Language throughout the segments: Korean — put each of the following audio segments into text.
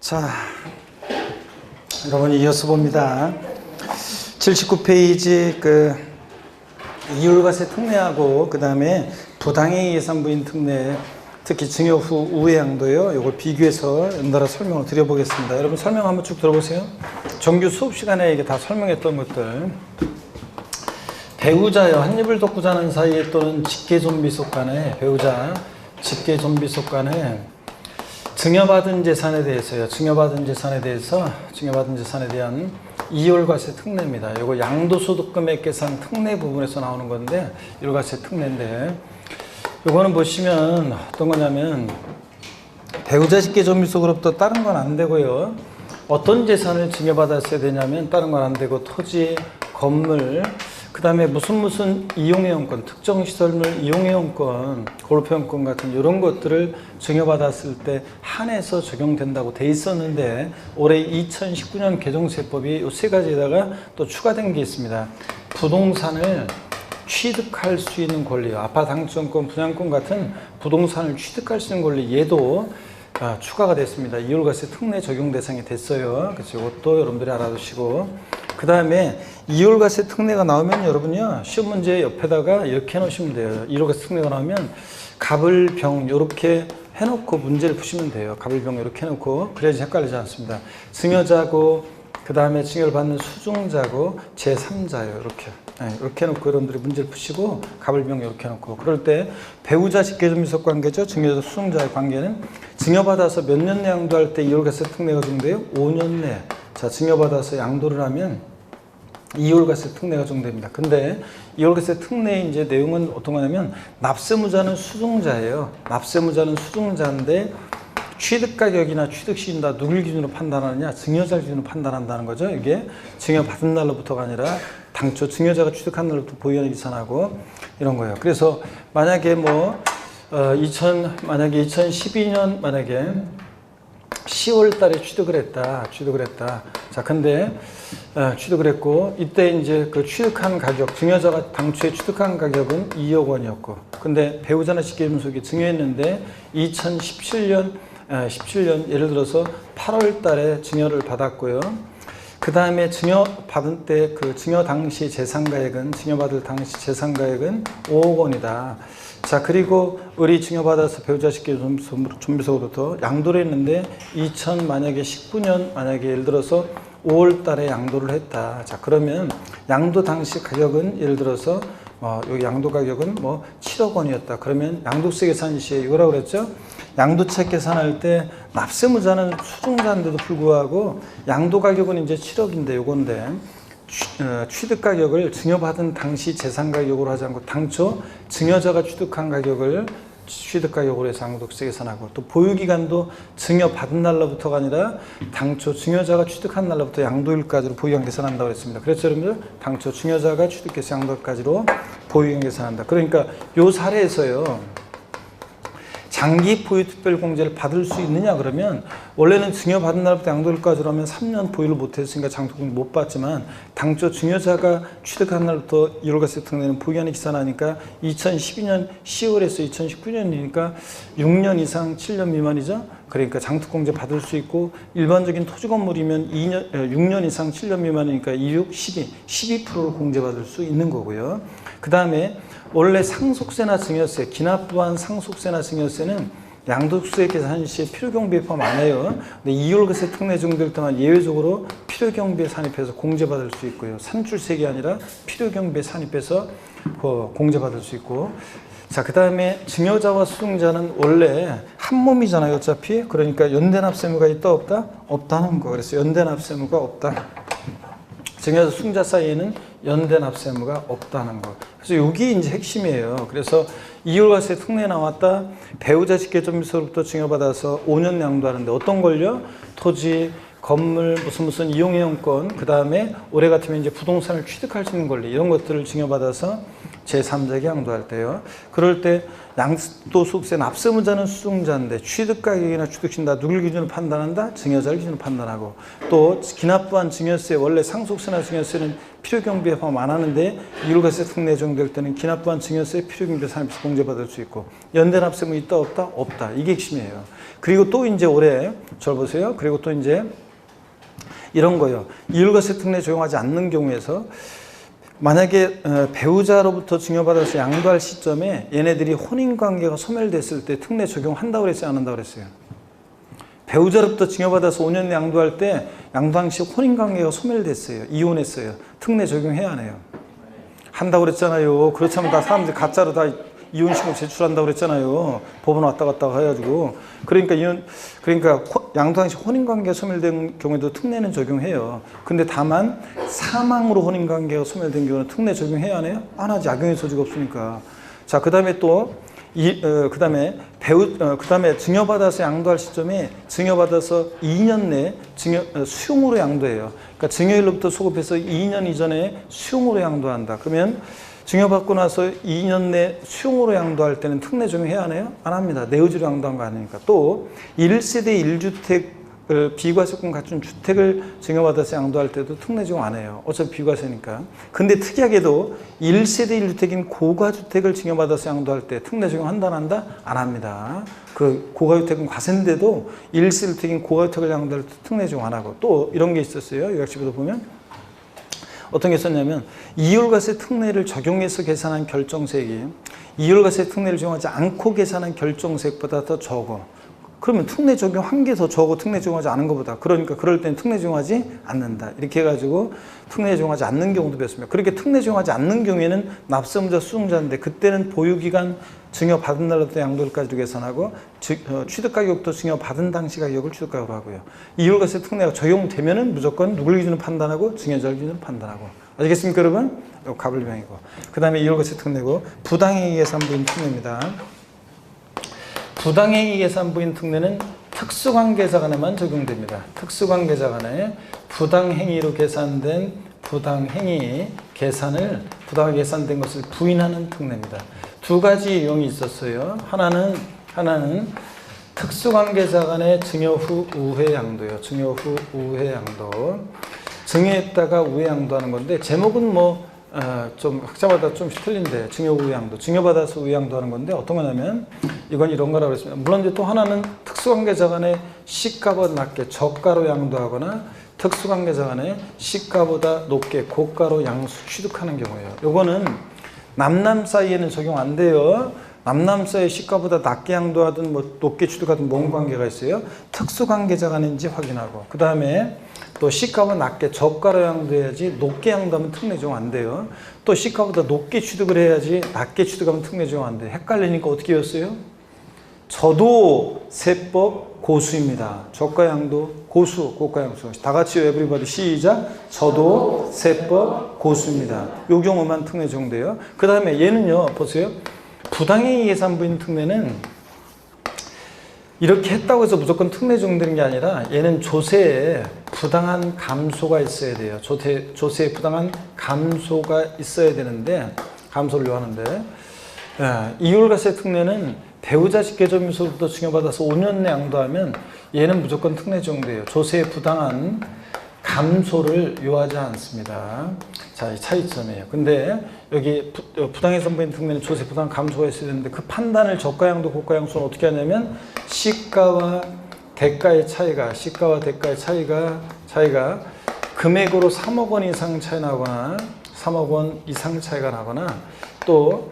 자, 여러분 이어서 봅니다. 79페이지 이율과세 특례하고 그 다음에 부당행위 예산부인 특례, 특히 증여 후 우회 양도요. 이걸 비교해서 연달아 설명을 드려보겠습니다. 여러분 설명 한번 쭉 들어보세요. 정규 수업 시간에 이게 다 설명했던 것들. 배우자여 한 입을 덮고 자는 사이에 또는 직계존비속 간에 배우자 직계존비속 간에 증여받은 재산에 대해서요. 증여받은 재산에 대한 이율과세 특례입니다. 이거 양도소득 금액 계산 특례 부분에서 나오는 건데 이율과세 특례인데 요거는 보시면 어떤 거냐면 배우자 직계존비속으로부터 다른 건 안 되고요. 어떤 재산을 증여받았어야 되냐면 다른 건 안 되고 토지, 건물, 그 다음에 무슨 이용회원권, 특정시설물 이용회원권, 골프회원권 같은 이런 것들을 증여받았을 때 한해서 적용된다고 돼 있었는데 올해 2019년 개정세법이 이 세 가지에다가 또 추가된 게 있습니다. 부동산을 취득할 수 있는 권리요. 아파트 당첨권, 분양권 같은 부동산을 취득할 수 있는 권리 얘도 추가가 됐습니다. 이율과세 특례 적용 대상이 됐어요. 그래서 이것도 여러분들이 알아두시고 그 다음에 이율과세 특례가 나오면 여러분요 시험 문제 옆에다가 이렇게 해놓으시면 돼요. 이율과세 특례가 나오면 갑을, 병 이렇게 해놓고 문제를 푸시면 돼요. 갑을, 병 이렇게 해놓고 그래야지 헷갈리지 않습니다. 증여자고 그 다음에 증여를 받는 수증자고 제3자요. 이렇게 해놓고 여러분들이 문제를 푸시고 갑을, 병 이렇게 해놓고 그럴 때 배우자 직계존비속 관계죠. 증여자 수증자의 관계는 증여받아서 몇 년 내 양도할 때 이율과세 특례가 적용돼요? 5년 내. 자, 증여받아서 양도를 하면 이율과세 특례가 적용됩니다. 근데 이율과세 특례의 이제 내용은 어떤 거냐면 납세무자는 수증자예요. 납세무자는 수증자인데 취득가격이나 취득시인 다 누굴 기준으로 판단하느냐? 증여자 기준으로 판단한다는 거죠. 이게 증여받은 날로부터가 아니라 당초 증여자가 취득한 날로부터 보유하는 기산하고 이런 거예요. 그래서 만약에 만약에 2012년 만약에 10월 달에 취득을 했다. 자, 근데 취득을 했고 이때 이제 그 취득한 가격, 증여자가 당초에 취득한 가격은 2억 원이었고 근데 배우자나 직계존비속이 증여했는데 2017년 예를 들어서 8월 달에 증여를 받았고요. 그 다음에 증여 받은 때 그 증여 당시 증여받을 당시 재산가액은 5억 원이다. 자, 그리고 을이 증여받아서 배우자 직계존비속으로부터 양도를 했는데 만약에 19년 만약에 예를 들어서 5월 달에 양도를 했다. 자, 그러면 양도 당시 가격은 예를 들어서 여기 양도 가격은 7억 원이었다. 그러면 양도세 계산 시에 이거라고 그랬죠? 양도책 계산할 때 납세무자는 수증자인데도 불구하고 양도 가격은 이제 7억인데 요건데 취득 가격을 증여받은 당시 재산 가격으로 하지 않고 당초 증여자가 취득한 가격을 취득 가격으로 해서 양도세 계산하고 또 보유 기간도 증여받은 날로부터가 아니라 당초 증여자가 취득한 날로부터 양도일까지로 보유기간 계산한다고 했습니다. 그래서 여러분들 당초 증여자가 취득해서 양도일까지로 보유기간 계산한다. 그러니까 요 사례에서요. 장기 보유 특별공제를 받을 수 있느냐 그러면 원래는 증여받은 날부터 양도일까지로 하면 3년 보유를 못했으니까 장기공제 못 받지만 당초 증여자가 취득한 날부터 이율과세 특례는 보유기간이 계산하니까 2012년 10월에서 2019년이니까 6년 이상 7년 미만이죠. 그러니까 장특공제 받을 수 있고 일반적인 토지 건물이면 6년 이상 7년 미만이니까 12%를 공제받을 수 있는 거고요. 그 다음에 원래 상속세나 증여세, 기납부한 상속세나 증여세는 양도세 계산 시에 필요경비에 포함 안 해요. 근데 이율과세 특례 적용될 때만 예외적으로 필요경비에 산입해서 공제받을 수 있고요. 산출세가 아니라 필요경비에 산입해서 공제받을 수 있고 자, 그 다음에 증여자와 수증자는 원래 한 몸이잖아요. 어차피. 그러니까 연대납세무가 있다 없다? 없다는 거. 그래서 연대납세무가 없다. 증여자 수증자 사이에는 연대납세무가 없다는 거. 그래서 여기 이제 핵심이에요. 그래서 이율과세 특례 나왔다. 배우자 직계존비속으로부터 증여받아서 5년 양도하는데 어떤 걸요? 토지, 건물, 무슨 이용회원권, 그 다음에 올해 같으면 이제 부동산을 취득할 수 있는 권리 이런 것들을 증여받아서 제3자에게 양도할 때요. 그럴 때 양도소득세 납세문자는 수증자인데 취득가격이나 취득신다 누굴 기준으로 판단한다? 증여자를 기준으로 판단하고 또 기납부한 증여세 원래 상속세나 증여세는 필요경비에 포함 안 하는데 이율과세 특례 적용될 때는 기납부한 증여세 필요경비 산입에서 공제받을 수 있고 연대납세문 있다 없다? 없다. 이게 핵심이에요. 그리고 또 이제 올해 절 보세요. 그리고 또 이제 이런 거요. 이율과세 특례 적용하지 않는 경우에서 만약에 배우자로부터 증여받아서 양도할 시점에 얘네들이 혼인관계가 소멸됐을 때 특례 적용한다고 그랬어요? 안 한다고 그랬어요? 배우자로부터 증여받아서 5년 내 양도할 때 양도 당시 혼인관계가 소멸됐어요. 이혼했어요. 특례 적용해야 하네요. 한다고 그랬잖아요. 그렇다면 다 사람들이 가짜로 다 이혼신고 제출한다고 그랬잖아요. 법원 왔다 갔다 해가지고. 그러니까 양도 당시 혼인관계가 소멸된 경우에도 특례는 적용해요. 근데 다만 사망으로 혼인관계가 소멸된 경우는 특례 적용해야 하네요? 안 하지. 악용의 소지가 없으니까. 자, 그 다음에 또 그 다음에 증여받아서 양도할 시점에 증여받아서 2년 내 수용으로 양도해요. 그러니까 증여일로부터 소급해서 2년 이전에 수용으로 양도한다. 그러면 증여받고 나서 2년 내 수용으로 양도할 때는 특례 적용해야 하나요? 안 합니다. 내 의지로 양도한 거 아니니까. 또 1세대 1주택을 비과세권 갖춘 주택을 증여받아서 양도할 때도 특례 적용 안 해요. 어차피 비과세니까. 근데 특이하게도 1세대 1주택인 고가주택을 증여받아서 양도할 때 특례 적용한다 안 한다? 안 합니다. 그 고가주택은 과세인데도 1세대 1주택인 고가주택을 양도할 때 특례 적용 안 하고 또 이런 게 있었어요. 요약집에도 보면 어떤 게 있었냐면 이율과세 특례를 적용해서 계산한 결정세액이 이율과세 특례를 적용하지 않고 계산한 결정세액보다 더 적어. 그러면 특례 적용한 게 더 적어 특례 적용하지 않은 것보다. 그러니까 그럴 때는 특례 적용하지 않는다. 이렇게 해가지고 특례 적용하지 않는 경우도 뵀습니다. 그렇게 특례 적용하지 않는 경우에는 납세문자 수증자인데 그때는 보유기간 증여받은 날부터 양도일까지도 계산하고 취득가격도 증여받은 당시 가격을 취득가격으로 하고요. 이율과세 특례가 적용되면은 무조건 누굴 기준으로 판단하고 증여자를 기준으로 판단하고. 아시겠습니까 여러분? 이거 가불비용이고. 그 다음에 이율과세 특례고 부당행위 계산부인 특례입니다. 부당행위 계산부인 특례는 특수관계자 간에만 적용됩니다. 특수관계자 간에 부당행위로 계산된 부당행위 계산을 부당하게 계산된 것을 부인하는 특례입니다. 두 가지 유형이 있었어요. 하나는 특수관계자 간의 증여 후 우회 양도예요. 증여 후 우회 양도. 증여했다가 우회 양도하는 건데 제목은 좀 학자마다 좀 틀린데 증여 우회 양도, 증여받아서 우회 양도하는 건데 어떤 거냐면 이건 이런 거라고 했습니다. 물론 이제 또 하나는 특수관계자 간의 시가보다 낮게 저가로 양도하거나 특수관계자 간의 시가보다 높게 고가로 양수 취득하는 경우예요. 요거는 남남 사이에는 적용 안 돼요. 남남 사이 시가보다 낮게 양도하든 높게 취득하든 뭔 관계가 있어요? 특수관계자 간인지 확인하고 그 다음에 또 시가보다 낮게 저가로 양도해야지 높게 양도하면 특례 적용 안 돼요. 또 시가보다 높게 취득을 해야지 낮게 취득하면 특례 적용 안 돼요. 헷갈리니까 어떻게 했어요? 저도 세법 고수입니다. 저가 양도 고수, 고가 양수. 다 같이요. 에브리바디 시작. 저도 세법 고수입니다. 요 경우만 특례 적용돼요. 그 다음에 얘는요. 보세요. 부당행위 계산부인 특례는 이렇게 했다고 해서 무조건 특례 적용되는 게 아니라 얘는 조세에 부당한 감소가 있어야 돼요. 조세에 부당한 감소가 있어야 되는데 감소를 요하는데 이율과세 특례는 배우자 직계점유소로부터 증여받아서 5년 내 양도하면 얘는 무조건 특례 적용돼요. 조세에 부당한 감소를 요하지 않습니다. 자, 이 차이점이에요. 근데 여기 부당해서 선부인 특례는 조세 부당 감소가 있어야 되는데 그 판단을 저가양도 고가양수는 어떻게 하냐면 시가와 대가의 차이가 금액으로 3억 원 이상 차이 나거나 3억 원 이상 차이가 나거나 또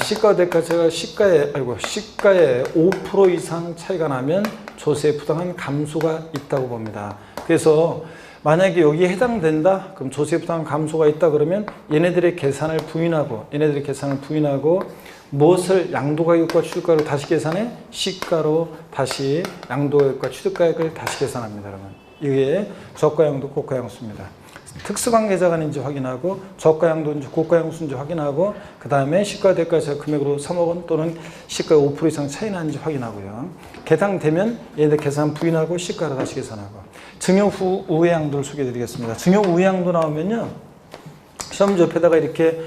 시가와 대가 차이가 시가의 5% 이상 차이가 나면 조세에 부당한 감소가 있다고 봅니다. 그래서 만약에 여기에 해당된다? 그럼 조세 부당 감소가 있다 그러면 얘네들의 계산을 부인하고 무엇을 양도가격과 취득가격으로 다시 계산해? 시가로 다시 양도가격과 취득가격을 다시 계산합니다. 그러면 이게 저가양도 고가양수입니다. 특수관계자 간인지 확인하고 저가양도인지 고가양수인지 확인하고 그 다음에 시가 대가에서 금액으로 3억 원 또는 시가 5% 이상 차이 나는지 확인하고요. 해당되면 얘네들 계산 부인하고 시가로 다시 계산하고 증여 후 우회 양도를 소개해 드리겠습니다. 증여 우회 양도 나오면요. 시험지 옆에다가 이렇게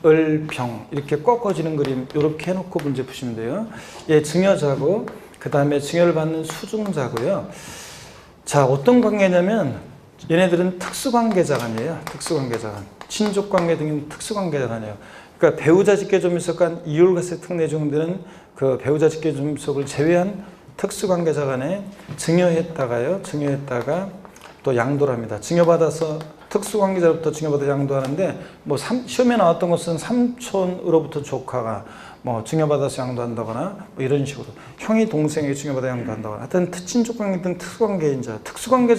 을, 병 이렇게 꺾어지는 그림 이렇게 해놓고 문제 푸시면 돼요. 예, 증여자고 그 다음에 증여를 받는 수증자고요. 자, 어떤 관계냐면 얘네들은 특수관계자간이에요. 특수관계자간. 친족관계 등은 특수관계자간이에요. 그러니까 배우자 직계존밀속간 이율과세 특례종들은 그 배우자 직계존밀속을 제외한 특수관계자간에 증여했다가 또 양도를 합니다. 증여받아서 특수관계자로부터 증여받아 양도하는데 뭐 시험에 나왔던 것은 삼촌으로부터 조카가 뭐 증여받아서 양도한다거나 뭐 이런 식으로 형이 동생에게 증여받아 양도한다거나 하여튼 친족관계 등 특수관계자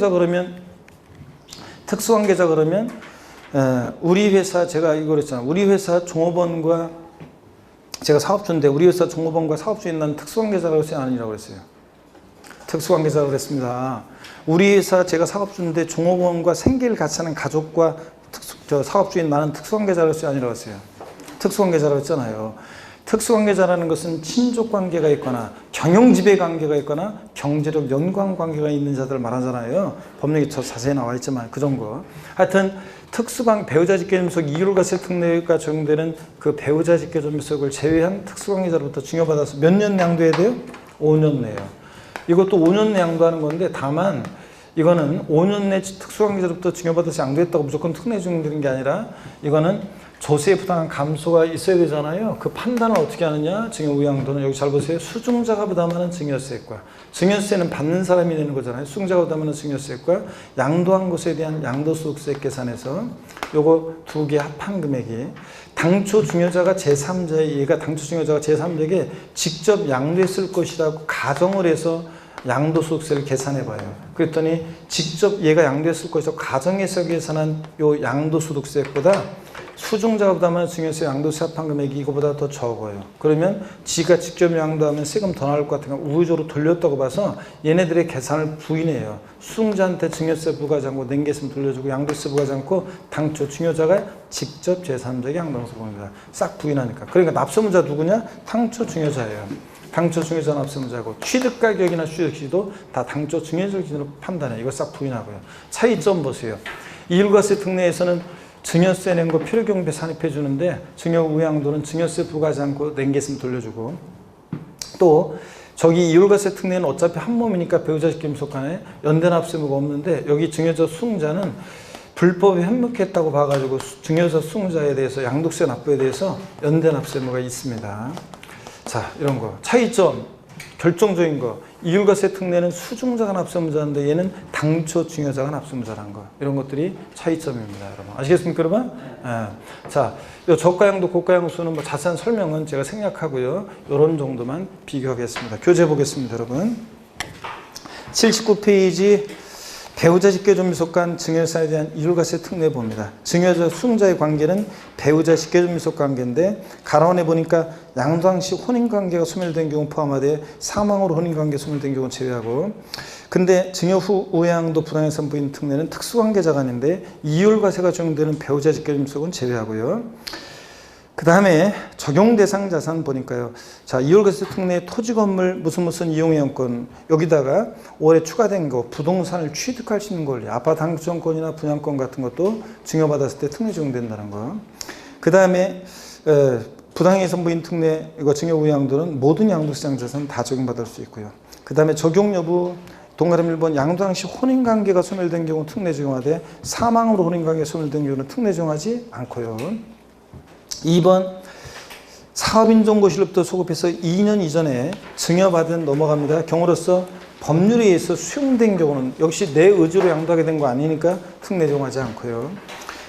그러면 우리 회사 제가 이거 그랬잖아요. 우리 회사 종업원과 제가 사업주인데 우리 회사 종업원과 사업주인 난 특수관계자라고 했어요? 아니라고 그랬어요? 특수관계자라고 그랬습니다. 우리 회사 제가 사업주인데 종업원과 생계를 같이 하는 가족과 사업주인 나는 특수관계자라고 했어요? 아니라고 했어요? 특수관계자라고 했잖아요. 특수관계자라는 것은 친족관계가 있거나 경영지배관계가 있거나 경제적 연관관계가 있는 자들을 말하잖아요. 법령에 더 자세히 나와 있지만 그 정도. 하여튼 배우자 직계존밀속 이율과세 특례가 적용되는 그 배우자 직계존밀속을 제외한 특수관계자로부터 증여받아서 몇 년 양도해야 돼요? 5년 내요. 이것도 5년 내 양도하는 건데 다만 이거는 5년 내 특수관계자로부터 증여받아서 양도했다고 무조건 특례 적용되는 게 아니라 이거는 조세에 부당한 감소가 있어야 되잖아요. 그 판단을 어떻게 하느냐? 증여우양도는 여기 잘 보세요. 수증자가 부담하는 증여세과 증여세는 받는 사람이 내는 거잖아요. 수증자가 부담하는 증여세과 양도한 것에 대한 양도소득세 계산해서 요거 두 개 합한 금액이 당초 증여자가 제3자의 얘가 당초 증여자가 제3자에게 직접 양도했을 것이라고 가정을 해서 양도소득세를 계산해봐요. 그랬더니 직접 얘가 양도했을 것이라고 가정해서 계산한 요 양도소득세보다 수증자가 부담하는 증여세 양도세 합한 금액이 이거보다 더 적어요. 그러면 지가 직접 양도하면 세금 더 나올 것 같으니까 우회적으로 돌렸다고 봐서 얘네들의 계산을 부인해요. 수증자한테 증여세 부과하지 않고 낸개세금 돌려주고 양도세 부과하지 않고 당초 증여자가 직접 제3자에게 양도하면서 봅니다. 싹 부인하니까. 그러니까 납세문자 누구냐? 당초 증여자예요. 당초 증여자 납세문자고 취득가격이나 취득시도 다 당초 증여자 기준으로 판단해요. 이거 싹 부인하고요. 차이점 보세요. 이율과세 특례에서는 증여세 낸 거 필요경비 산입해 주는데 증여우양도는 증여세 부과하지 않고 낸개세금 돌려주고 또 저기 이율과세 특례는 어차피 한 몸이니까 배우자 직계존밀속간에 연대납세무가 없는데 여기 증여자 수증자는 불법이 현묵했다고 봐가지고 증여자 수증자에 대해서 양도세 납부에 대해서 연대납세무가 있습니다. 자, 이런 거 차이점 결정적인 거 이율과세 특례는 수증자가 납세문자인데 얘는 당초 증여자가 납세문자라는 거 이런 것들이 차이점입니다, 여러분. 아시겠습니까, 여러분? 예. 자, 요 저가양도 고가양수는 뭐 자세한 설명은 제가 생략하고요. 이런 정도만 비교하겠습니다. 교재 보겠습니다, 여러분. 79페이지 배우자 직계존밀속간 증여사에 대한 이율과세 특례 봅니다. 증여자 수증자의 관계는 배우자 직계존밀속 관계인데 가라원에 보니까 양도당 시 혼인관계가 소멸된 경우 포함하되 사망으로 혼인관계 소멸된 경우 제외하고 근데 증여 후 우양도 부당해 선부인 특례는 특수관계자간인데 이율과세가 적용되는 배우자 직계존밀속은 제외하고요. 그 다음에 적용 대상 자산 보니까요. 자, 이율과세 특례 토지 건물 무슨 이용이용권 여기다가 올해 추가된 거 부동산을 취득할 수 있는 권리 아파트 당첨권이나 분양권 같은 것도 증여받았을 때 특례 적용된다는 거. 그 다음에 부당해 선부인 특례 이거 증여 우양도는 모든 양도시장 자산 다 적용받을 수 있고요. 그 다음에 적용 여부 동그라미 1번 양도당 시 혼인관계가 소멸된 경우 특례 적용하되 사망으로 혼인관계가 소멸된 경우는 특례 적용하지 않고요. 2번 사업인정고시로부터 소급해서 2년 이전에 증여받은 넘어갑니다. 경우로서 법률에 의해서 수용된 경우는 역시 내 의지로 양도하게 된 거 아니니까 특례 적용하지 않고요.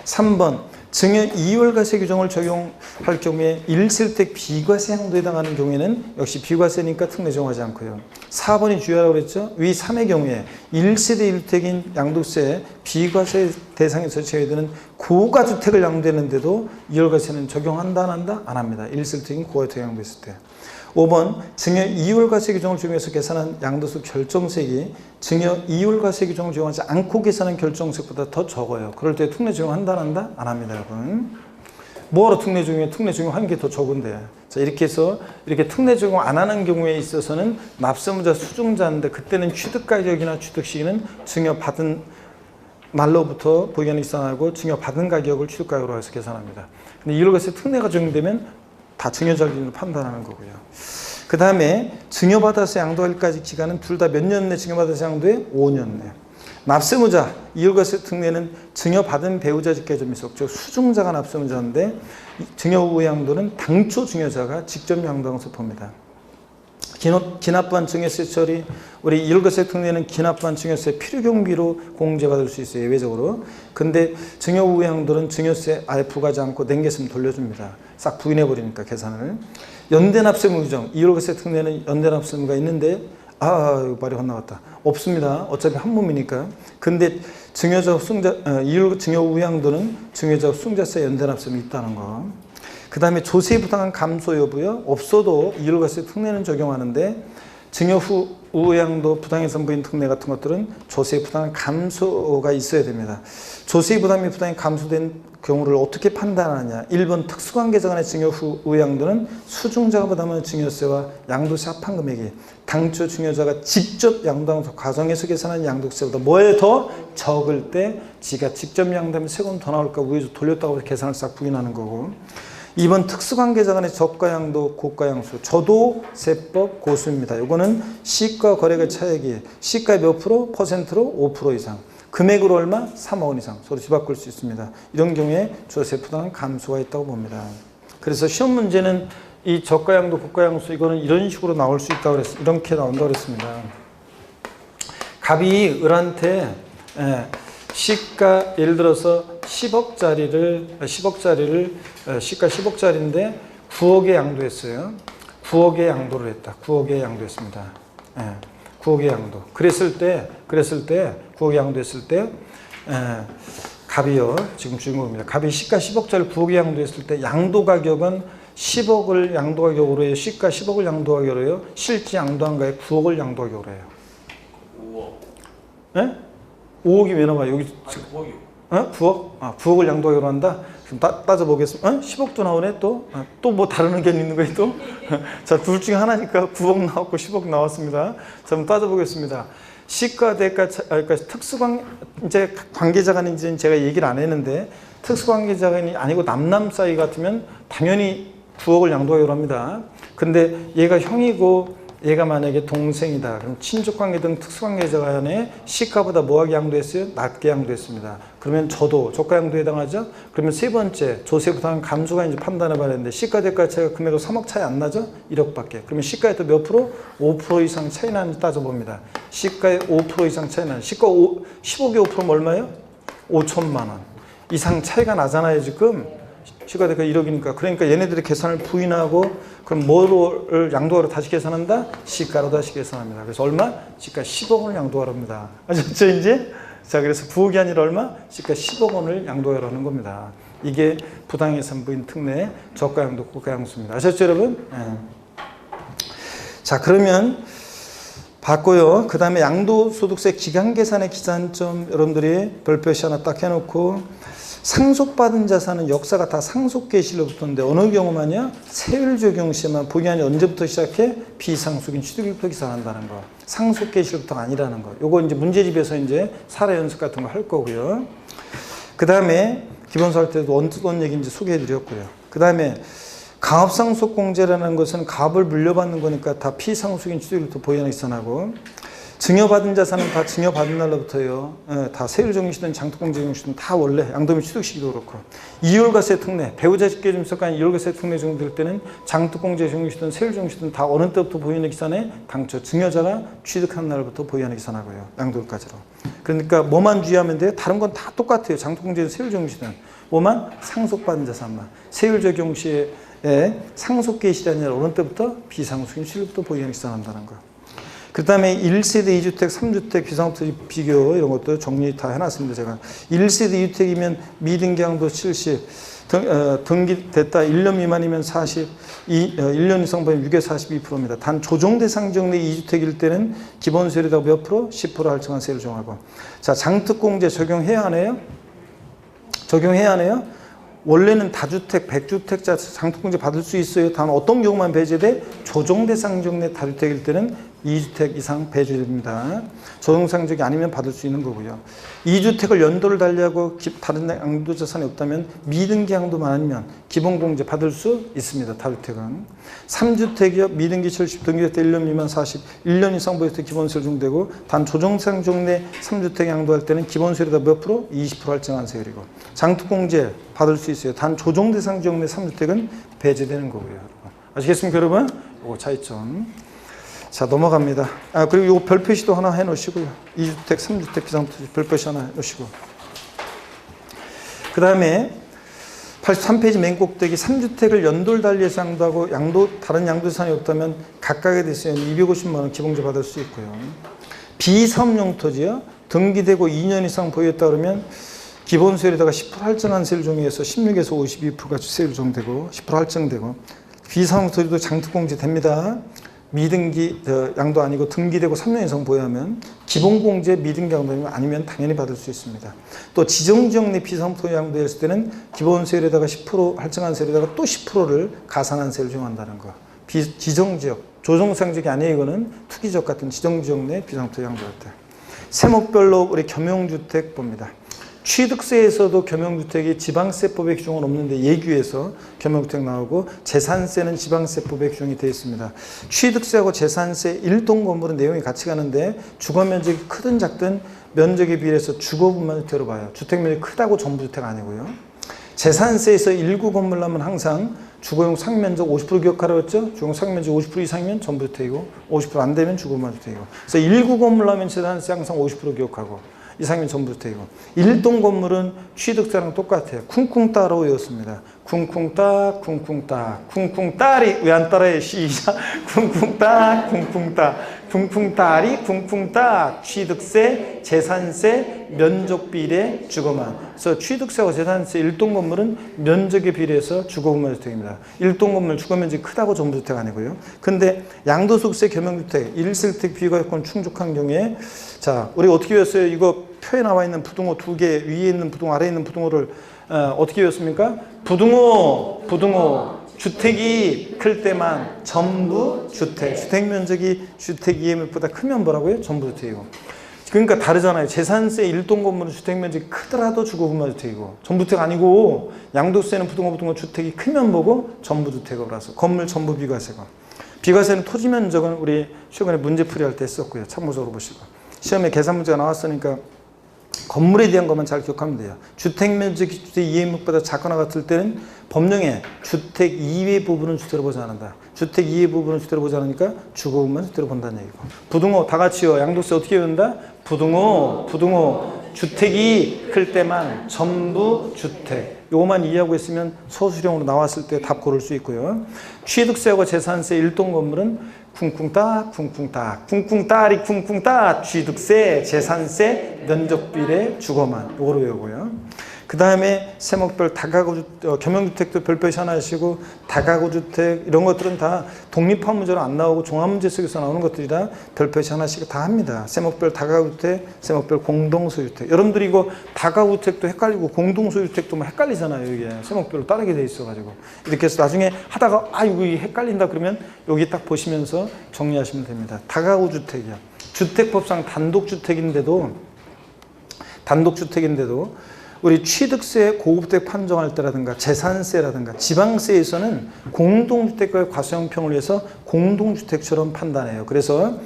3번 증여 이율과세 규정을 적용할 경우에 1세대택 비과세 양도에 해당하는 경우에는 역시 비과세니까 특례 적용하지 않고요. 4번이 주의하라고 그랬죠. 위 3의 경우에 1세대 1택인 양도세 비과세 대상에서 제외되는 고가주택을 양도했는데도 이율과세는 적용한다 안 한다? 안 합니다. 1세대택인 고가주택 양도했을 때. 5번 증여 이율과세 규정을 적용해서 계산한 양도세 결정세액이 증여 이율과세 규정을 적용하지 않고 계산한 결정세액보다 더 적어요. 그럴 때 특례 적용한다 안 한다? 안 합니다, 여러분. 뭐하러 특례 적용해? 특례 적용하는 게 더 적은데. 자, 이렇게 해서 이렇게 특례 적용 안 하는 경우에 있어서는 납세문자 수증자인데 그때는 취득가격이나 취득시기는 증여받은 날로부터 보유한 이상하고 증여받은 가격을 취득가격으로 해서 계산합니다. 근데 이럴 것에 특례가 적용되면 다 증여자 기준으로 판단하는 거고요. 그 다음에 증여받아서 양도할까지 기간은 둘 다 몇 년 내 증여받아서 양도해? 5년 내. 납세무자, 이율과세 특례는 증여받은 배우자 직계점이속, 즉 수증자가 납세무자인데 증여 후 양도는 당초 증여자가 직접 양도하면서 봅니다. 기납한 증여세 처리, 우리 이율과세 특례는 기납한 증여세 필요경비로 공제받을 수 있어요, 예외적으로. 근데 증여 후 양도는 증여세 아예 부과하지 않고 냉겼으면 돌려줍니다. 싹 부인해버리니까 계산을. 연대납세무 규정, 이율과세 특례는 연대납세무가 있는데 이거 말이 헛나갔다. 없습니다. 어차피 한 몸이니까. 근데 증여자 수증자, 증여 후 양도는 증여자 수증자세 연대납세무 있다는 거. 그 다음에 조세 부당한 감소 여부요. 없어도 이율과세 특례는 적용하는데 증여 후 우양도 부당해선 부인 특례 같은 것들은 조세 부당한 감소가 있어야 됩니다. 조세 부담이 부당히 감소된 경우를 어떻게 판단하느냐. 1번 특수관계자 간의 증여 후 우양도는 수증자가 부담하는 증여세와 양도세 합한 금액이 당초 증여자가 직접 양도한 과정에서 계산한 양도세보다 뭐에 더 적을 때 지가 직접 양도하면 세금 더 나올까 우회적 돌렸다고 해서 계산을 싹 부인하는 거고. 2번 특수관계자 간의 저가양도 고가양수 저도세법 고수입니다. 이거는 시가 거래가 차액이 시가의 몇 프로? 퍼센트로 5% 이상 금액으로 얼마? 3억 원 이상 서로 뒤바꿀 수 있습니다. 이런 경우에 조세 부담 감소가 있다고 봅니다. 그래서 시험 문제는 이 저가양도 고가양수 이거는 이런 식으로 나올 수 있다고 그랬습니다. 이렇게 나온다고 그랬습니다. 갑이 을한테 시가 예를 들어서 10억짜리를 시가 10억짜리인데 9억에 양도했어요. 9억에 양도를 했다. 9억에 양도했습니다. 9억에 양도. 그랬을 때 9억에 양도했을 때 갑이요. 지금 주인공입니다. 갑이 시가 10억짜리 9억에 양도했을 때 양도 가격은 10억을 양도 가격으로 해요. 시가 10억을 양도 가격으로 해요. 실제 양도한 거에 9억을 양도 가격으로 해요. 5억. 예? 5억이 왜 나와요? 여기 9억이요. 9억? 9억을 양도하기로 한다? 그럼 따져보겠습니다. 10억도 나오네 또? 또 뭐 다른 의견 있는 거예요 또? 자, 둘 중에 하나니까 9억 나왔고 10억 나왔습니다. 자, 한번 따져보겠습니다. 시가 대가 그러니까 이제 관계자간이 이제 제가 얘기를 안 했는데 특수관계자간이 아니고 남남 사이 같으면 당연히 9억을 양도하기로 합니다. 근데 얘가 형이고 얘가 만약에 동생이다. 그럼 친족관계 등 특수관계자 간에 시가보다 뭐하게 양도했어요? 낮게 양도했습니다. 그러면 저도 저가양도에 해당하죠? 그러면 세 번째 조세 부담 감소가 이제 판단해 봐야 되는데 시가 대가 차이가 금액으로 3억 차이 안 나죠? 1억밖에. 그러면 시가에 또 몇 프로? 5% 이상 차이 나는지 따져봅니다. 시가에 5% 이상 차이 나는 시가 15개 5%면 얼마예요? 5천만 원 이상 차이가 나잖아요 지금. 시가 대가 1억이니까. 그러니까 얘네들이 계산을 부인하고 그럼 뭐를 양도하러 다시 계산한다? 시가로 다시 계산합니다. 그래서 얼마? 시가 10억 원을 양도하러 합니다. 아셨죠 이제? 자, 그래서 9억이 아니라 얼마? 시가 10억 원을 양도하러 하는 겁니다. 이게 부당해선 부인 특례 저가양도 고가양수입니다. 아셨죠 여러분? 네. 자, 그러면 봤고요. 그 다음에 양도소득세 기간계산의 기산점 여러분들이 별표시 하나 딱 해놓고 상속받은 자산은 역사가 다 상속계실로 붙었는데 어느 경우만요? 세율 적용 시에만 보기한이 언제부터 시작해? 비상속인 취득일부터 계산한다는 거. 상속계실부터가 아니라는 거. 요거 이제 문제집에서 이제 사례 연습 같은 거 할 거고요. 그 다음에 기본서 할 때도 어떤 얘기인지 소개해 드렸고요. 그 다음에 가업상속공제라는 것은 가업을 물려받는 거니까 다 피상속인 취득일부터 보이하는 기산하고 증여받은 자산은 다 증여받은 날로부터요. 다 세율정시든 장특공제정시든 다 원래 양도미 취득시기도 그렇고 이율과세 특례, 배우자 직계점에서 간 이율과세 특례 적용될 때는 장특공제정시든 세율정시든 다 어느 때부터 보이는 기산에 당초 증여자가 취득한 날부터 보이하는 기산하고요. 양도일까지로. 그러니까 뭐만 주의하면 돼요? 다른 건 다 똑같아요. 장특공제든 세율정시든 뭐만? 상속받은 자산만. 세율적용시에 상속계실이 아니라 어느 때부터? 비상속인 취득부터 보이하는 기산한다는 거. 그 다음에 1세대 2주택, 3주택, 비상주택 비교 이런 것도 정리 다 해놨습니다. 제가 1세대 2주택이면 미등기양도 70, 등기됐다 1년 미만이면 40, 1년 이상 보면 6에 42%입니다. 단 조정대상 내 2주택일 때는 기본세율에다 몇 프로? 10% 할증한 세율을 정하고. 자, 장특공제 적용해야 하네요? 적용해야 하네요? 원래는 다주택, 100주택자 장특공제 받을 수 있어요. 단 어떤 경우만 배제돼? 조정대상 내 다주택일 때는 2주택 이상 배제됩니다. 조정상적이 아니면 받을 수 있는 거고요. 2주택을 연도를 달리하고 다른 양도자산이 없다면 미등기 양도만 아니면 기본공제 받을 수 있습니다. 다주택은. 3주택이요. 미등기 70, 등기할 때 1년 미만 40, 1년 이상 보였을 때 기본세율 적용되고 단 조정상적 내 3주택 양도할 때는 기본세율이다 몇 프로? 20% 할증한 세율이고 장특공제 받을 수 있어요. 단 조정대상 지역 내 3주택은 배제되는 거고요. 아시겠습니까 여러분? 요거 차이점. 자 넘어갑니다. 그리고 요 별표시도 하나 해 놓으시고요. 2주택, 3주택 기상토지 별표시 하나 해 놓으시고. 그 다음에 83페이지 맨 꼭대기 3주택을 연도를 달리해서 양도하고 다른 양도자산이 없다면 각각에 대해서 250만 원 기본세 받을 수 있고요. 비사업용 토지요. 등기되고 2년 이상 보유했다 그러면 기본세율에다가 10% 할증한 세율 중에서 16에서 52%가 세율 적용되고 10% 할증되고 비사업용 토지도 장특공제 됩니다. 미등기 양도 아니고 등기되고 3년 이상 보유하면 기본공제 미등기 양도면 아니면 당연히 받을 수 있습니다. 또 지정지역 내 비사업용 토지 양도했을 때는 기본세율에다가 10% 할증한 세율에다가 또 10%를 가산한 세율을 적용한다는 거. 지정지역, 조정상적이 아니에요. 이거는 투기적 같은 지정지역 내 비사업용 토지 양도할 때. 세목별로 우리 겸용주택 봅니다. 취득세에서도 겸용주택이 지방세법의 규정은 없는데 예규에서 겸용주택 나오고 재산세는 지방세법의 규정이 되어 있습니다. 취득세하고 재산세 일동 건물은 내용이 같이 가는데 주거면적이 크든 작든 면적에 비례해서 주거분만 들어봐요. 주택면적이 크다고 전부주택 아니고요. 재산세에서 일구 건물 나면 항상 주거용 상면적 50% 기억하라고 했죠? 주거용 상면적 50% 이상이면 전부주택이고 50% 안 되면 주거분만 주택이고. 그래서 일구 건물 나면 재산세 항상 50% 기억하고 이상이면 전부주택이고. 일동 건물은 취득세랑 똑같아요. 쿵쿵 따로 외웠습니다. 쿵쿵 따, 쿵쿵 따, 쿵쿵 따리 왜 안 따라해? 시작. 쿵쿵 따, 쿵쿵 따, 쿵쿵 따리, 쿵쿵 따. 취득세, 재산세, 면적 비례, 주거만. 그래서 취득세와 재산세 일동 건물은 면적에 비례해서 주거분만 주택입니다. 일동 건물 주거 면적이 크다고 전부주택 아니고요. 근데 양도소득세 겸용주택, 1세대주택 비과세권 충족한 경우에 자, 우리 어떻게 외웠어요? 이거 표에 나와 있는 부등호 두 개, 위에 있는 부등호, 아래에 있는 부등호를 어떻게 외웠습니까? 부등호, 주택이 클 때만 전부 주택. 주택 면적이 주택 EMF보다 크면 뭐라고요? 전부 주택이고. 그러니까 다르잖아요. 재산세 일동 건물은 주택 면적이 크더라도 주거분만 주택이고 전부주택 아니고 양도세는 부등호 주택이 크면 뭐고 전부 주택이라서 건물 전부 비과세고. 비과세는 토지 면적은 우리 최근에 문제풀이할 때 썼고요. 참고적으로 보시고. 시험에 계산 문제가 나왔으니까 건물에 대한 것만 잘 기억하면 돼요. 주택면적이 주택 이해목보다 작거나 같을 때는 법령에 주택 이외 부분은 주택으로 보지 않는다. 주택 이외 부분은 주택으로 보지 않으니까 주거분만 주택으로 본다는 얘기고. 부등호 다 같이요. 양도세 어떻게 외운다? 부등호 주택이 클 때만 전부 주택. 요거만 이해하고 있으면 소수령으로 나왔을 때 답 고를 수 있고요. 취득세하고 재산세 일동 건물은 쿵쿵따 쿵쿵따리 쿵쿵따 취득세 재산세 면적 비례 주거만 요거로 외우고요. 그 다음에 세목별 다가구 겸용주택도 별표시 하나 하시고 다가구 주택 이런 것들은 다 독립화 문제로 안 나오고 종합문제 속에서 나오는 것들이라 별표시 하나씩 다 합니다. 세목별 다가구 주택, 세목별 공동소유주택. 여러분들이 이거 다가구 주택도 헷갈리고 공동소유주택도 뭐 헷갈리잖아요. 이게 세목별로 따르게 돼 있어가지고 이렇게 해서 나중에 하다가 이거 헷갈린다 그러면 여기 딱 보시면서 정리하시면 됩니다. 다가구 주택이요. 주택법상 단독주택인데도 우리 취득세 고급주택 판정할 때라든가 재산세라든가 지방세에서는 공동주택과의 과소형평을 위해서 공동주택처럼 판단해요. 그래서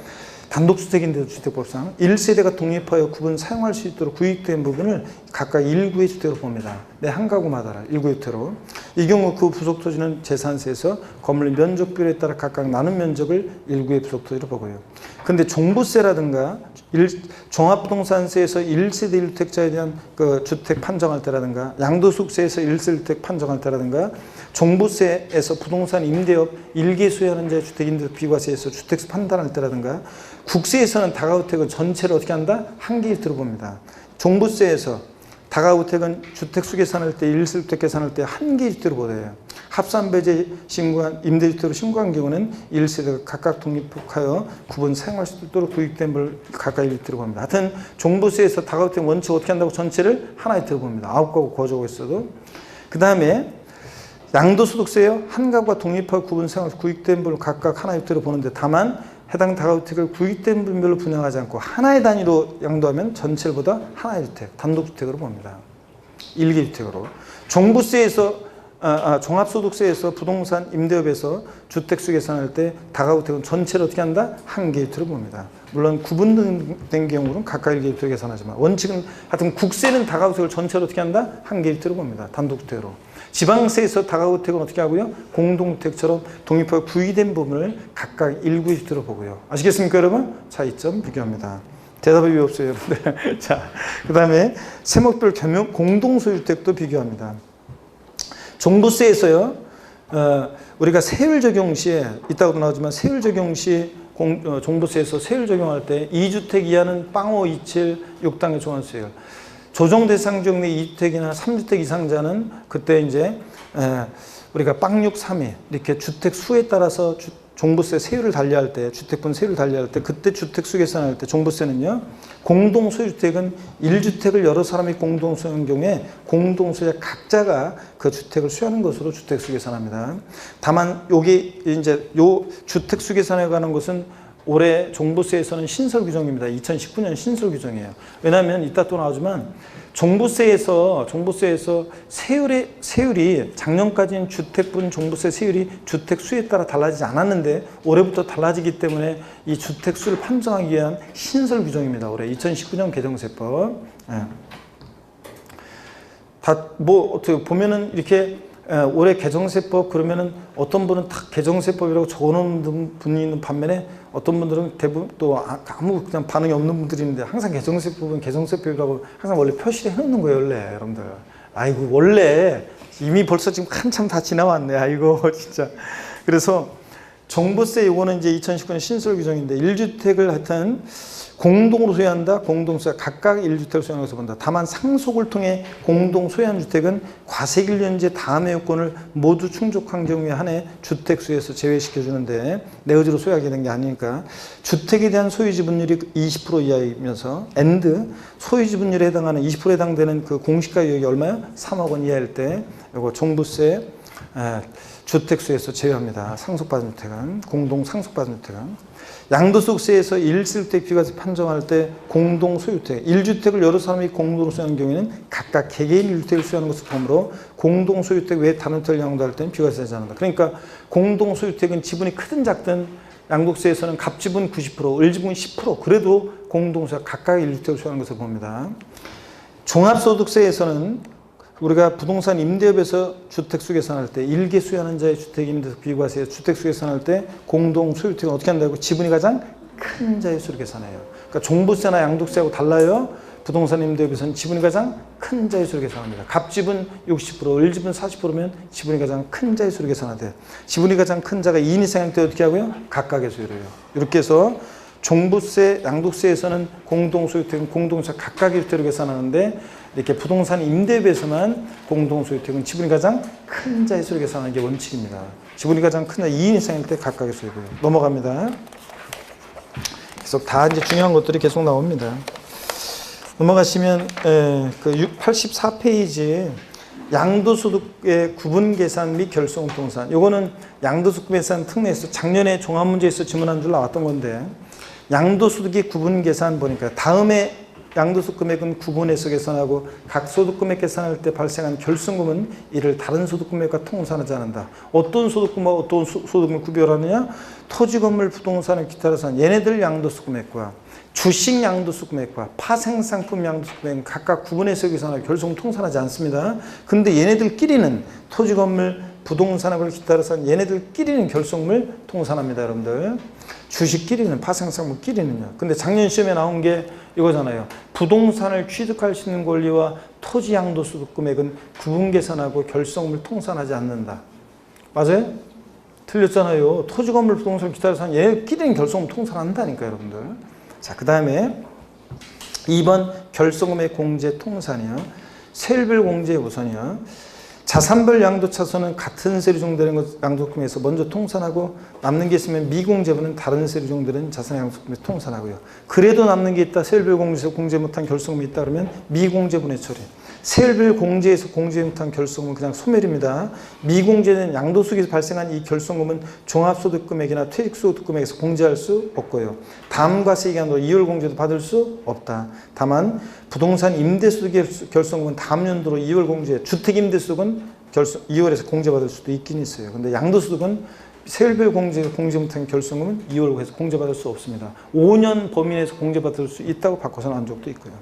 단독주택인데도 주택법상 1세대가 독립하여 구분 사용할 수 있도록 구입된 부분을 각각 1구의 주택으로 봅니다. 내 한 가구마다 1구의 주택으로. 이 경우 그 부속토지는 재산세에서 건물 면적 비율에 따라 각각 나눈 면적을 1구의 부속토지로 보고요. 근데 종부세라든가 종합부동산세에서 1세대 1주택자에 대한 그 주택 판정할 때라든가 양도소득세에서 1세대 1주택 판정할 때라든가 종부세에서 부동산 임대업 1개 소유하는 자의 주택임대 비과세에서 주택수 판단할 때라든가 국세에서는 다가구택은 전체를 어떻게 한다? 한 개에 들어봅니다. 종부세에서 다가구택은 주택수 계산할 때 1세대주택 계산할 때 한 개의 주택으로 보여요. 합산배제 신고한 임대주택으로 신고한 경우는 1세대가 각각 독립하여 구분 사용할 수 있도록 구입된 걸 각각 1주택으로 봅니다. 하여튼 종부세에서 다가구택 원칙 어떻게 한다고 전체를 하나에 들어봅니다. 9가구 거주하고 있어도. 그 다음에 양도소득세요. 한 가구가 독립하고 구분 사용할 수 구입된 걸 각각 하나에 들어보는데 다만 해당 다가구택을 구획된 분별로 분양하지 않고 하나의 단위로 양도하면 전체보다 하나의 주택, 단독주택으로 봅니다. 일개주택으로. 종부세에서 종합소득세에서 부동산 임대업에서 주택수 계산할 때 다가구택은 전체를 어떻게 한다? 한 개주택으로 봅니다. 물론 구분된 경우는 각각 일개주택으로 계산하지만 원칙은 하여튼 국세는 다가구택을 전체로 어떻게 한다? 한 개주택으로 봅니다. 단독주택으로. 지방세에서 다가구택은 어떻게 하고요? 공동주택처럼 독립하고 분리된 부분을 각각 일구주택으로 보고요. 아시겠습니까, 여러분? 차이점 비교합니다. 대답이 왜 없어요, 여러분들? 자, 그 다음에 세목별 겸용 공동소유주택도 비교합니다. 종부세에서요, 우리가 세율 적용 시에, 이따가도 나오지만 세율 적용 시 종부세에서 세율 적용할 때 2주택 이하는 빵5, 27, 6당의 종합세율. 조정 대상 지역 내 2주택이나 3주택 이상자는 그때 이제 우리가 빵 6, 3위 이렇게 주택 수에 따라서 종부세 세율을 달리할 때, 주택분 세율을 달리할 때, 그때 주택수 계산할 때 종부세는요, 공동소유주택은 1주택을 여러 사람이 공동소유한 경우에 공동소유자 각자가 그 주택을 수여하는 것으로 주택수 계산합니다. 다만 여기 이제 요 주택수 계산에 관한 것은 올해 종부세에서는 신설 규정입니다. 2019년 신설 규정이에요. 왜냐하면 이따 또 나오지만 종부세에서 세율이 작년까지는 주택분 종부세 세율이 주택 수에 따라 달라지지 않았는데 올해부터 달라지기 때문에 이 주택 수를 판정하기 위한 신설 규정입니다. 올해 2019년 개정세법. 다 뭐 어떻게 보면은 이렇게 올해 개정세법 그러면은 어떤 분은 딱 개정세법이라고 적어놓은 분이 있는 반면에 어떤 분들은 대부분 또 아무 그냥 반응이 없는 분들이 있는데 항상 개정세법은 개정세법이라고 항상 원래 표시를 해놓는 거예요, 원래 여러분들. 아이고 원래 이미 벌써 지금 한참 다 지나왔네. 아이고 진짜. 그래서 종부세 요거는 이제 2019년 신설 규정인데 1주택을 하여튼 공동으로 소유한다. 공동소유 각각 1주택을 소유하는 것을 본다. 다만 상속을 통해 공동 소유한 주택은 과세일련제 다음의 요건을 모두 충족한 경우에 한해 주택수에서 제외시켜주는데 내 의지로 소유하게 된 게 아니니까 주택에 대한 소유지분율이 20% 이하이면서 소유지분율에 해당하는 20%에 해당되는 그 공시가 유역이 얼마요? 3억 원 이하일 때 요거 종부세 주택수에서 제외합니다. 상속받은 주택은 공동 상속받은 주택은 양도소득세에서 1주택 비과세 판정할 때 공동소유주택 1주택을 여러 사람이 공동으로 소유하는 경우에는 각각 개개인 1주택을 소유하는 것을 포함으로 공동소유주택 외에 다른 주택을 양도할 때는 비과세하지 않는다. 그러니까 공동소유주택은 지분이 크든 작든 양도세에서는 갑지분 90%, 을지분 10% 그래도 공동소유 각각 1주택을 소유하는 것을 봅니다. 종합소득세에서는 우리가 부동산 임대업에서 주택수 계산할 때 일개 수요하는 자의 주택임대 비과세 주택수 계산할 때 공동 소유주택은 어떻게 한다고? 지분이 가장 큰 자의 수를 계산해요. 그러니까 종부세나 양도세하고 달라요. 부동산 임대업에서는 지분이 가장 큰 자의 수를 계산합니다. 갑지분 60%, 을지분 40%면 지분이 가장 큰 자의 수를 계산하되 지분이 가장 큰 자가 2인 이상일 때 어떻게 하고요? 각각의 수를 해요. 이렇게 해서 종부세, 양도세에서는 공동소유택은 공동소유 각각의 주택으로 계산하는데 이렇게 부동산 임대업에서만 공동소유택은 지분이 가장 큰 자의 수를 계산하는 게 원칙입니다. 지분이 가장 큰 자 2인 이상일 때 각각의 수이고요. 넘어갑니다. 계속 다 이제 중요한 것들이 계속 나옵니다. 넘어가시면 그 84페이지 양도소득의 구분계산 및 결손통산 요거는 양도소득계산 특례에서 작년에 종합문제에서 지문 한 줄 나왔던 건데 양도소득의 구분계산 보니까 다음에 양도소득 금액은 구분해서 계산하고 각 소득금액 계산할 때 발생한 결손금은 이를 다른 소득금액과 통산하지 않는다. 어떤 소득금과 어떤 소득금을 구별하느냐? 토지, 건물, 부동산을 기타로 산 얘네들 양도소득 금액과 주식 양도소득 금액과 파생상품 양도소득 금액은 각각 구분해서 계산하고 결손 통산하지 않습니다. 근데 얘네들끼리는 토지, 건물, 부동산을 기타로 산 얘네들끼리는 결손금을 통산합니다, 여러분들. 주식끼리는 파생상품끼리는요. 근데 작년 시험에 나온 게 이거잖아요. 부동산을 취득할 수 있는 권리와 토지 양도소득 금액은 구분 계산하고 결손금을 통산하지 않는다. 맞아요? 틀렸잖아요. 토지, 건물, 부동산을 기타로 산 얘네끼리는 결손금 통산한다니까, 여러분들. 자, 그 다음에 2번 결손금액 공제 통산이요. 세율별 공제 우선이요. 자산별 양도차손은 같은 세율 정되는 것 양도금에서 먼저 통산하고 남는 게 있으면 미공제분은 다른 세율 정되는 자산 양도금에 통산하고요. 그래도 남는 게 있다. 세율별 공제에서 공제 못한 결손금이 있다 그러면 미공제분의 처리. 세율별 공제에서 공제 못한 결손금은 그냥 소멸입니다. 미공제는 양도소득에서 발생한 이 결손금은 종합소득금액이나 퇴직소득금액에서 공제할 수 없고요. 다음과 세기간으로 2월 공제도 받을 수 없다. 다만 부동산 임대소득 결손금은 다음 연도로 2월 공제, 주택임대소득은 2월에서 공제받을 수도 있긴 있어요. 근데 양도소득은 세율별 공제 못한 결손금은 2월에서 공제받을 수 없습니다. 5년 범위 내에서 공제받을 수 있다고 바꿔서 나온 적도 있고요.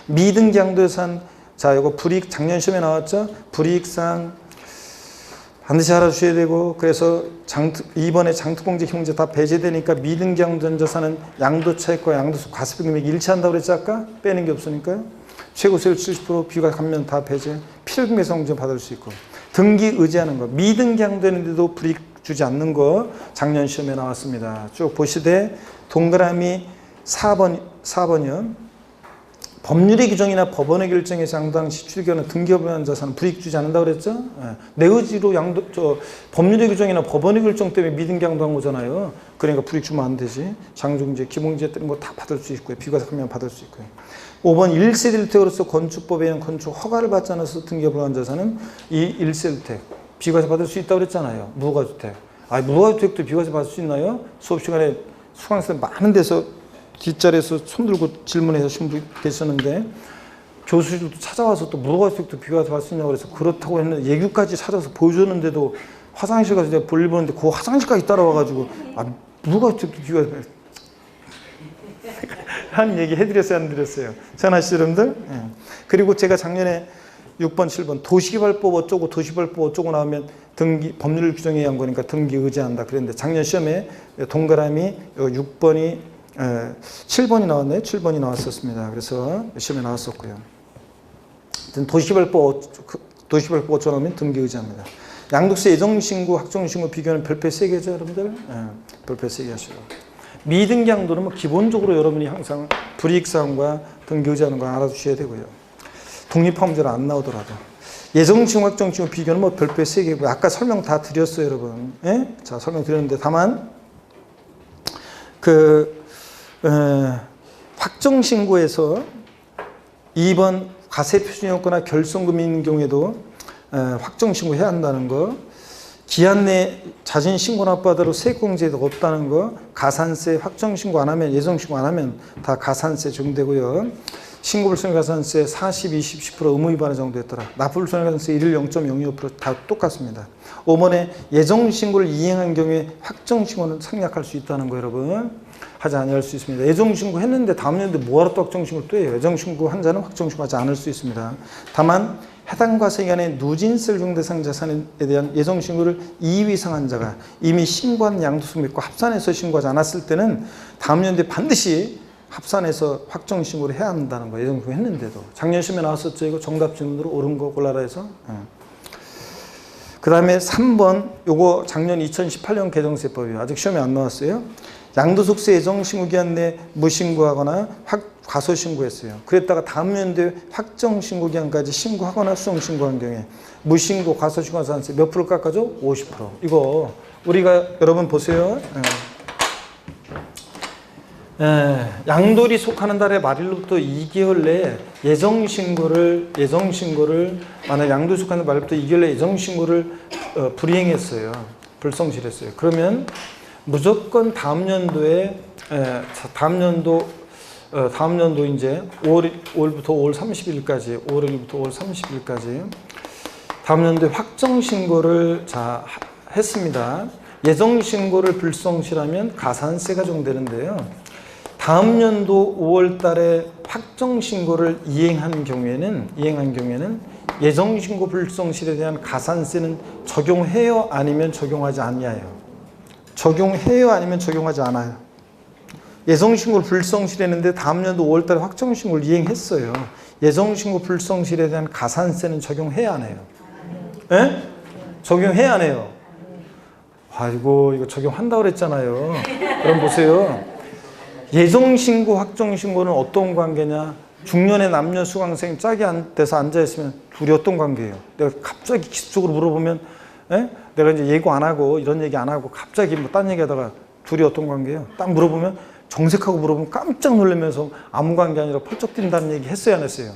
미등기 양도예산, 자, 이거 불이익 작년 시험에 나왔죠? 불이익상 반드시 알아주셔야 되고, 그래서 이번에 장특공제 형제 다 배제되니까 미등기 양도전자산은 양도차익과 양도소 과세표 금액이 일치한다고 그랬지 아까? 빼는 게 없으니까요. 최고세율 70% 비과 감면 다 배제, 필금계산 공제 받을 수 있고, 등기 의지하는 거, 미등기 양도했는데도 불이익 주지 않는 거 작년 시험에 나왔습니다. 쭉 보시되 동그라미 4번이요. 법률의 규정이나 법원의 결정에서 양도당시 취득하는 등기업한 자산은 불이익 주지 않는다고 그랬죠? 내 의지로 법률의 규정이나 법원의 결정 때문에 미등기 양도한 거잖아요. 그러니까 불이익 주면 안 되지. 장중제, 기본제 이런 거 다 받을 수 있고요. 비과세하면 받을 수 있고요. 5번 1세대 1택으로서 건축법에 의한 건축 허가를 받지 않아서 등기업한 자산은 이 1세대 1택 비과세 받을 수 있다고 그랬잖아요. 무허가주택. 무허가주택도 비과세 받을 수 있나요? 수업 시간에 수강생 많은 데서 뒷자리에서 손들고 질문하신 분 계셨는데 교수들도 찾아와서 또 무허가주택도 비과세 받을 수 있냐고 그래서 그렇다고 했는데 예규까지 찾아서 보여줬는데도 화장실 가서 내가 볼일 보는데 그 화장실까지 따라와가지고 무허가주택도 비과세 한 얘기 해드렸어요, 안 드렸어요? 전하시죠, 여러분들? 예. 그리고 제가 작년에 6번, 7번 도시개발법 어쩌고 도시개발법 어쩌고 나오면 등기 법률 규정에 의한 거니까 등기 의지한다 그랬는데 작년 시험에 동그라미 6번이 7번이 나왔네요. 7번이 나왔었습니다. 그래서 시험에 나왔었고요. 도시개발법 어쩌고 나오면 등기 의지합니다. 양도세 예정신고, 확정신고 비교는 별표 3개죠, 여러분들? 별표 3개 하시고. 미등기 양도는 뭐 기본적으로 여러분이 항상 불이익사항과 등기 의지하는 거 알아두셔야 되고요. 독립화문제는 안 나오더라도. 예정신고, 확정신고 비교는 뭐 별표 3개고, 아까 설명 다 드렸어요, 여러분. 예? 자, 설명 드렸는데, 다만, 확정신고에서 2번 과세표준이었거나 결손금인 경우에도 확정신고 해야 한다는 거, 기한 내에 자진 신고 납부하도록 세액공제도 없다는 거, 가산세 확정신고 안 하면, 예정신고 안 하면 다 가산세 적용되고요. 신고불손해 가산세 40, 20, 10% 의무 위반의 정도였더라. 납부불손해 가산세 1일 0.02% 다 똑같습니다. 5번에 예정신고를 이행한 경우에 확정신고는 생략할 수 있다는 거 여러분. 하지 아니할 수 있습니다. 예정신고 했는데 다음 년도에 뭐하러 또 확정신고를 또 해요. 예정신고 한 자는 확정신고하지 않을 수 있습니다. 다만 해당 과세기간에 누진세를 중 대상 자산에 대한 예정신고를 2위 이상한 자가 이미 신고한 양도소득과 합산해서 신고하지 않았을 때는 다음 년도에 반드시 합산해서 확정신고를 해야 한다는 거예요. 예정신고 했는데도. 작년 시험에 나왔었죠. 이거 정답 질문으로 옳은 거 골라라 해서. 그 다음에 3번 요거 작년 2018년 개정세법이에요. 아직 시험에 안 나왔어요. 양도소득세 예정신고 기한 내 무신고하거나 과소신고했어요. 그랬다가 다음 연도에 확정신고 기한까지 신고하거나 수정신고한 경우에 무신고, 과소신고 산세 몇 프로 깎아줘? 50%. 이거 우리가 여러분 보세요. 양돌이 속하는 달의 말일로부터 2개월 내에 예정신고를 만약 양돌이 속하는 말일로부터 2개월 내에 예정신고를 불이행했어요. 불성실했어요. 그러면 무조건 다음 연도에 다음 연도 이제 5월부터 5월 30일까지 5월 1일부터 5월 30일까지 다음 연도에 확정신고를 했습니다. 예정신고를 불성실하면 가산세가 적용되는데요. 다음 연도 5월 달에 확정신고를 이행한 경우에는 예정신고 불성실에 대한 가산세는 적용해요? 아니면 적용하지 아니해요? 적용해요? 아니면 적용하지 않아요? 예정신고를 불성실했는데 다음 연도 5월 달에 확정신고를 이행했어요. 예정신고 불성실에 대한 가산세는 적용해야 안 해요? 예? 적용해야 안 해요? 아이고 이거 적용한다고 그랬잖아요. 그럼 보세요. 예정신고 확정신고는 어떤 관계냐? 중년의 남녀 수강생 짝이 돼서 앉아있으면 둘이 어떤 관계예요? 내가 갑자기 기습적으로 물어보면 내가 이제 예고 안 하고 이런 얘기 안 하고 갑자기 뭐 딴 얘기 하다가 둘이 어떤 관계예요? 딱 물어보면 정색하고 물어보면 깜짝 놀라면서 아무 관계 아니라 펄쩍 뛴다는 얘기 했어요 안 했어요?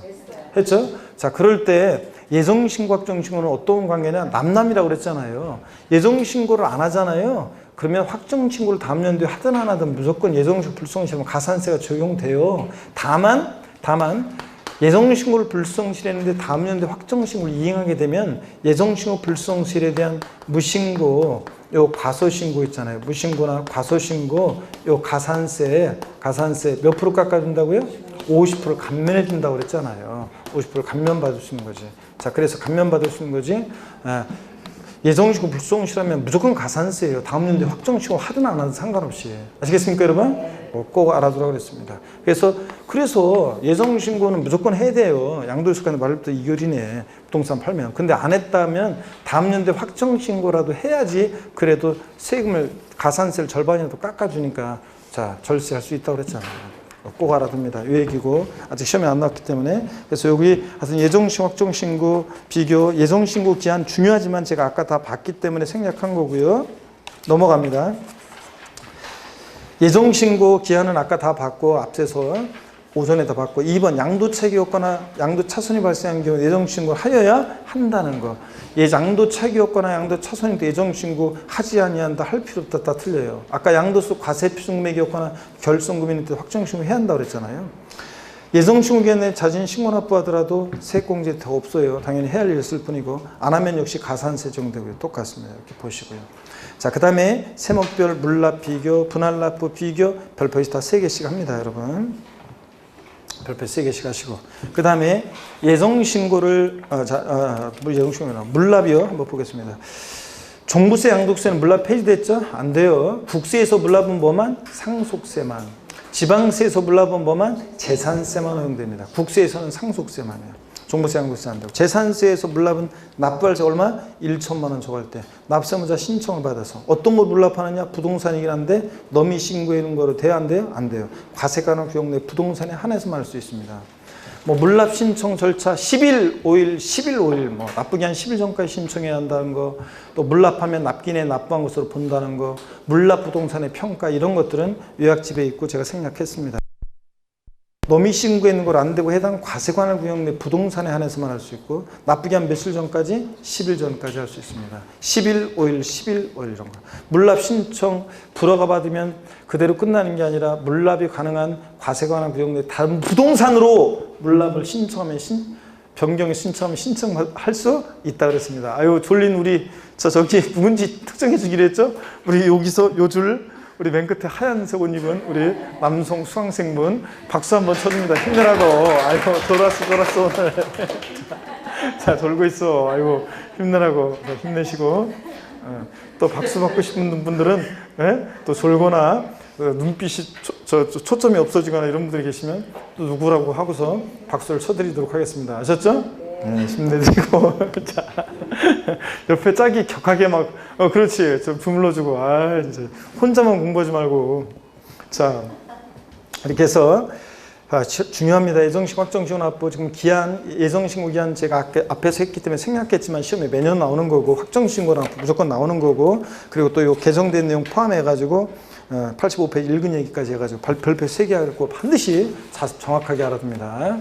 했죠? 자, 그럴 때 예정신고, 확정신고는 어떤 관계냐? 남남이라고 그랬잖아요. 예정신고를 안 하잖아요. 그러면 확정신고를 다음 연도에 하든 안 하든 무조건 예정신고 불성실하면 가산세가 적용돼요. 다만 예정신고를 불성실했는데 다음 연도에 확정신고를 이행하게 되면 예정신고 불성실에 대한 무신고, 요 과소신고 있잖아요. 무신고나 과소신고, 요 가산세 몇 프로 깎아준다고요? 50% 감면해 준다고 그랬잖아요. 50% 감면받을 수 있는 거지. 자, 그래서 감면받을 수 있는 거지. 예정신고 불성실하면 무조건 가산세예요. 다음 연도에 확정신고 하든 안 하든 상관없이. 아시겠습니까, 여러분? 꼭 알아두라고 그랬습니다. 그래서 예정신고는 무조건 해야 돼요. 양도소득세 말부터 2개월 이내에 부동산 팔면. 근데 안 했다면 다음 연도에 확정신고라도 해야지 그래도 세금을, 가산세를 절반이라도 깎아주니까 자, 절세할 수 있다고 그랬잖아요. 꼭 알아둡니다. 이 얘기고 아직 시험에 안 나왔기 때문에. 그래서 여기 하여튼 예정신고, 확정신고 비교, 예정신고 기한 중요하지만 제가 아까 다 봤기 때문에 생략한 거고요. 넘어갑니다. 예정신고 기한은 아까 다 봤고 앞서서 오전에 다 봤고 2번 양도차익이 없거나 양도차손이 발생한 경우 예정신고를 하여야 한다는 거. 양도차익이 없거나 양도차손이 예정신고 하지 아니한다 할 필요 없다 다 틀려요. 아까 양도소 과세표준금액이 없거나 결손금액인데 확정신고 해야 한다고 그랬잖아요. 예정신고 기한에 자진 신고 납부하더라도 세액공제 더 없어요. 당연히 해야 할 일 있을 뿐이고 안 하면 역시 가산세 적용되고요. 똑같습니다. 이렇게 보시고요. 자, 그 다음에 세목별 물납 비교, 분할 납부 비교 별표시 다 3개씩 합니다, 여러분. 별표 3개씩 하시고. 그 다음에 예정신고를, 물납이요. 한번 보겠습니다. 종부세, 양도세는 물납 폐지됐죠? 안 돼요. 국세에서 물납은 뭐만? 상속세만. 지방세에서 물납은 뭐만? 재산세만 허용됩니다. 국세에서는 상속세만이에요. 종부세, 양도세 안 되고. 재산세에서 물납은 납부할 때 얼마? 1천만 원 줘갈 때 납세무자 신청을 받아서 어떤 걸 물납하느냐? 부동산이긴 한데 넘이 신고해 놓은 거로 돼야 안 돼요? 안 돼요. 과세관할 구역 내 부동산에 한해서만 할 수 있습니다. 뭐 물납 신청 절차 10일, 5일, 뭐 납부기한 10일 전까지 신청해야 한다는 거, 또 물납하면 납기내 납부한 것으로 본다는 거, 물납 부동산의 평가 이런 것들은 요약집에 있고 제가 생략했습니다. 넘이 신고해 있는 걸 안 되고 해당 과세관할 구역 내 부동산에 한해서만 할 수 있고 납부기한 며칠 전까지? 10일 전까지 할 수 있습니다. 10일, 5일 이런 거. 물납 신청 불허가 받으면 그대로 끝나는 게 아니라 물납이 가능한 과세관할 구역 내 다른 부동산으로 물납을 신청하면 변경에 신청하면 신청할 수 있다 그랬습니다. 아유 졸린 우리 저기 누군지 특정해 주기로 했죠? 우리 여기서 요 줄 우리 맨 끝에 하얀색 옷 입은 우리 남성 수강생분 박수 한번 쳐줍니다. 힘내라고. 아이고 돌았어 오늘. 자 돌고 있어. 아이고 힘내라고. 힘내시고 또 박수 받고 싶은 분들은 또 졸거나 눈빛이 초점이 없어지거나 이런 분들이 계시면 또 누구라고 하고서 박수를 쳐드리도록 하겠습니다. 아셨죠? 힘내드리고 자 옆에 짝이 격하게 막 그렇지 좀 주물러주고 이제 혼자만 공부하지 말고 자 이렇게 해서 중요합니다. 예정신고, 확정신고 납부 지금 기한 예정신고 기한 제가 앞에서 했기 때문에 생략했지만 시험에 매년 나오는 거고 확정신고 납부 무조건 나오는 거고 그리고 또 요 개정된 내용 포함해 가지고 85페이지 읽은 얘기까지 해가지고 별표 3개 하고 반드시 정확하게 알아둡니다.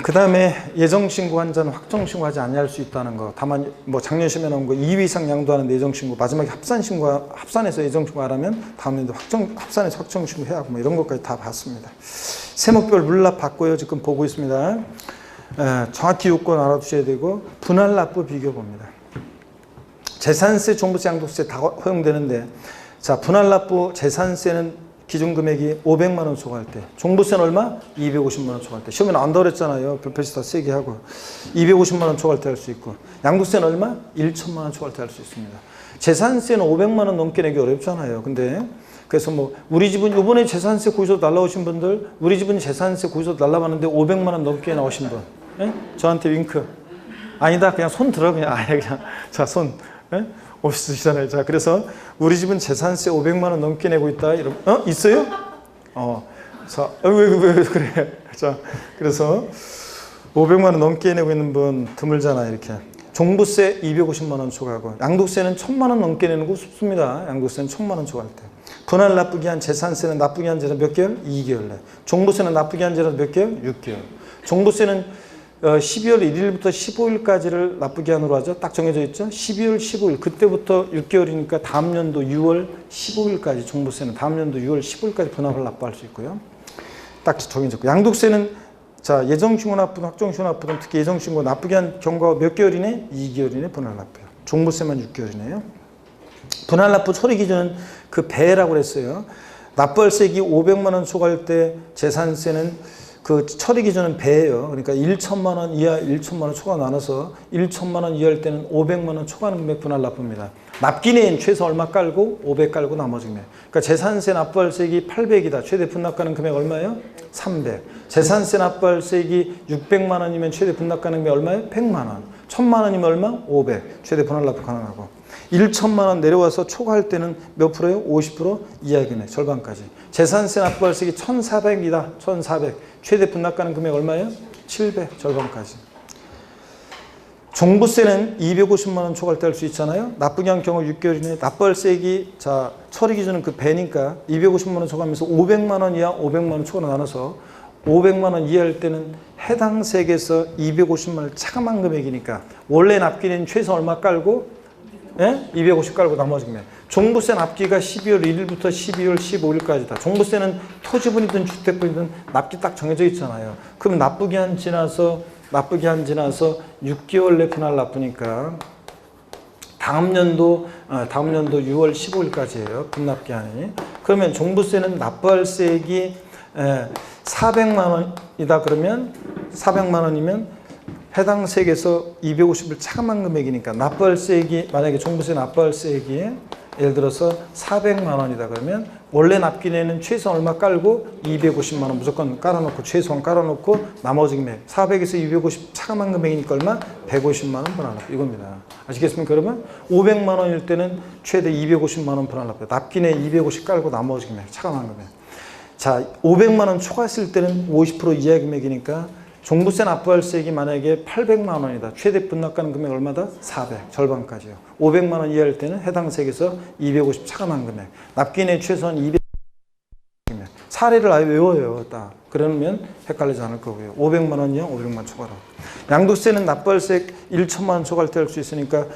그 다음에 예정신고 한 자는 확정신고하지 아니할 수 있다는 거. 다만 뭐 작년 시험에 나온 거 2위 이상 양도하는데 예정신고 마지막에 합산해서 예정신고 하라면 다음 년도 합산해서 확정신고 해야 하고 뭐 이런 것까지 다 봤습니다. 세목별 물납 받고요. 지금 보고 있습니다. 정확히 요건 알아두셔야 되고 분할 납부 비교 봅니다. 재산세, 종부세, 양도세 다 허용되는데 자 분할 납부 재산세는 기준금액이 500만 원 초과할 때 종부세는 얼마? 250만 원 초과할 때 시험에 나온다고 그랬잖아요. 별표시 다 세게 하고 250만 원 초과할 때 할 수 있고 양도세는 얼마? 1천만 원 초과할 때 할 수 있습니다. 재산세는 500만 원 넘게 내기 어렵잖아요. 근데 그래서 뭐 우리 집은 이번에 재산세 고지서 날라오신 분들 우리 집은 재산세 고지서 날라왔는데 500만 원 넘게 나오신 분 저한테 윙크 아니다 그냥 손 들어 그냥 그냥 자 손 없으시잖아요. 자, 그래서 우리 집은 재산세 500만 원 넘게 내고 있다. 이런 있어요? 자, 왜 그래? 자, 그래서 500만 원 넘게 내고 있는 분 드물잖아, 이렇게. 종부세 250만 원 초과하고 양도세는 1000만 원 넘게 내는 거 쉽습니다. 양도세는 1000만 원 초과할 때. 분할 납부기 한 재산세는 납부기 한 제는 몇 개월? 2개월 내. 종부세는 납부기 한 제는 몇 개월? 6개월. 종부세는 12월 1일부터 15일까지를 납부기한으로 하죠. 딱 정해져 있죠. 12월 15일 그때부터 6개월이니까 다음 연도 6월 15일까지 종부세는 다음 연도 6월 15일까지 분할을 납부할 수 있고요. 딱 정해져 있고 양도세는 자 예정신고납부든 확정신고납부든 특히 예정신고 납부기한 경과가 몇 개월이네? 2개월 이내 분할 납부요. 종부세만 6개월이네요. 분할 납부 처리 기준은 그 배라고 그랬어요. 납부할세액이 500만 원 초과할 때 재산세는 그 처리 기준은 배예요. 그러니까 1천만 원 이하 1천만 원 초과 나눠서 1천만 원 이하일 때는 500만 원 초과하는 금액 분할 납부입니다. 납기 내엔 최소 얼마 깔고 500 깔고 나머지 금액. 그러니까 재산세 납부할세액이 800이다. 최대 분납가능 금액 얼마예요? 300. 재산세 납부할세액이 600만 원이면 최대 분납가능 금액 얼마예요? 100만 원. 1000만 원이면 얼마? 500. 최대 분할 납부 가능하고. 1천만 원 내려와서 초과할 때는 몇 프로예요? 50% 이하 금액 절반까지. 재산세 납부할세액이 1,400이다. 1,400. 최대 분납가능 금액 얼마예요? 700 절반까지. 종부세는 250만 원 초과할 때 할 수 있잖아요. 납부기한 경우 6개월 이내 납부할세액이 자 처리 기준은 그 배니까 250만 원 초과하면서 500만 원 이하 500만 원 초과 나눠서 500만 원 이하일 때는 해당 세액에서 250만 원 차감한 금액이니까 원래 납기는 최소 얼마 깔고 250 깔고 나머지 금액. 종부세 납기가 12월 1일부터 12월 15일까지다. 종부세는 토지분이든 주택분이든 납기 딱 정해져 있잖아요. 그럼 납부기한 지나서 6개월 내 분할 납부니까 다음 연도 6월 15일까지예요. 분납기한이. 그러면 종부세는 납부할세액이 400만 원이다 그러면 400만 원이면 해당 세액에서 250을 차감한 금액이니까 납부할세액이 만약에 종부세 납부할세액이 예를 들어서 400만 원이다 그러면 원래 납기내는 최소 얼마 깔고 250만 원 무조건 깔아놓고 최소한 깔아놓고 나머지 금액 400에서 250 차감한 금액이니까 얼마? 150만 원 분할납부 이겁니다. 아시겠습니까? 그러면 500만 원일 때는 최대 250만 원 분할납부 납기내 250 깔고 나머지 금액 차감한 금액. 자 500만 원 초과했을 때는 50% 이하 금액이니까 종부세 납부할세액이 만약에 800만 원이다. 최대 분납가능 금액 얼마다? 400 절반까지요. 500만 원 이하일 때는 해당 세액에서 250 차감한 금액. 납기내 최소한 200 금액. 사례를 아예 외워요. 딱. 그러면 헷갈리지 않을 거고요. 500만 원 이하 500만 원 초과로. 양도세는 납부할세액 1천만 원 초과할 때 할 수 있으니까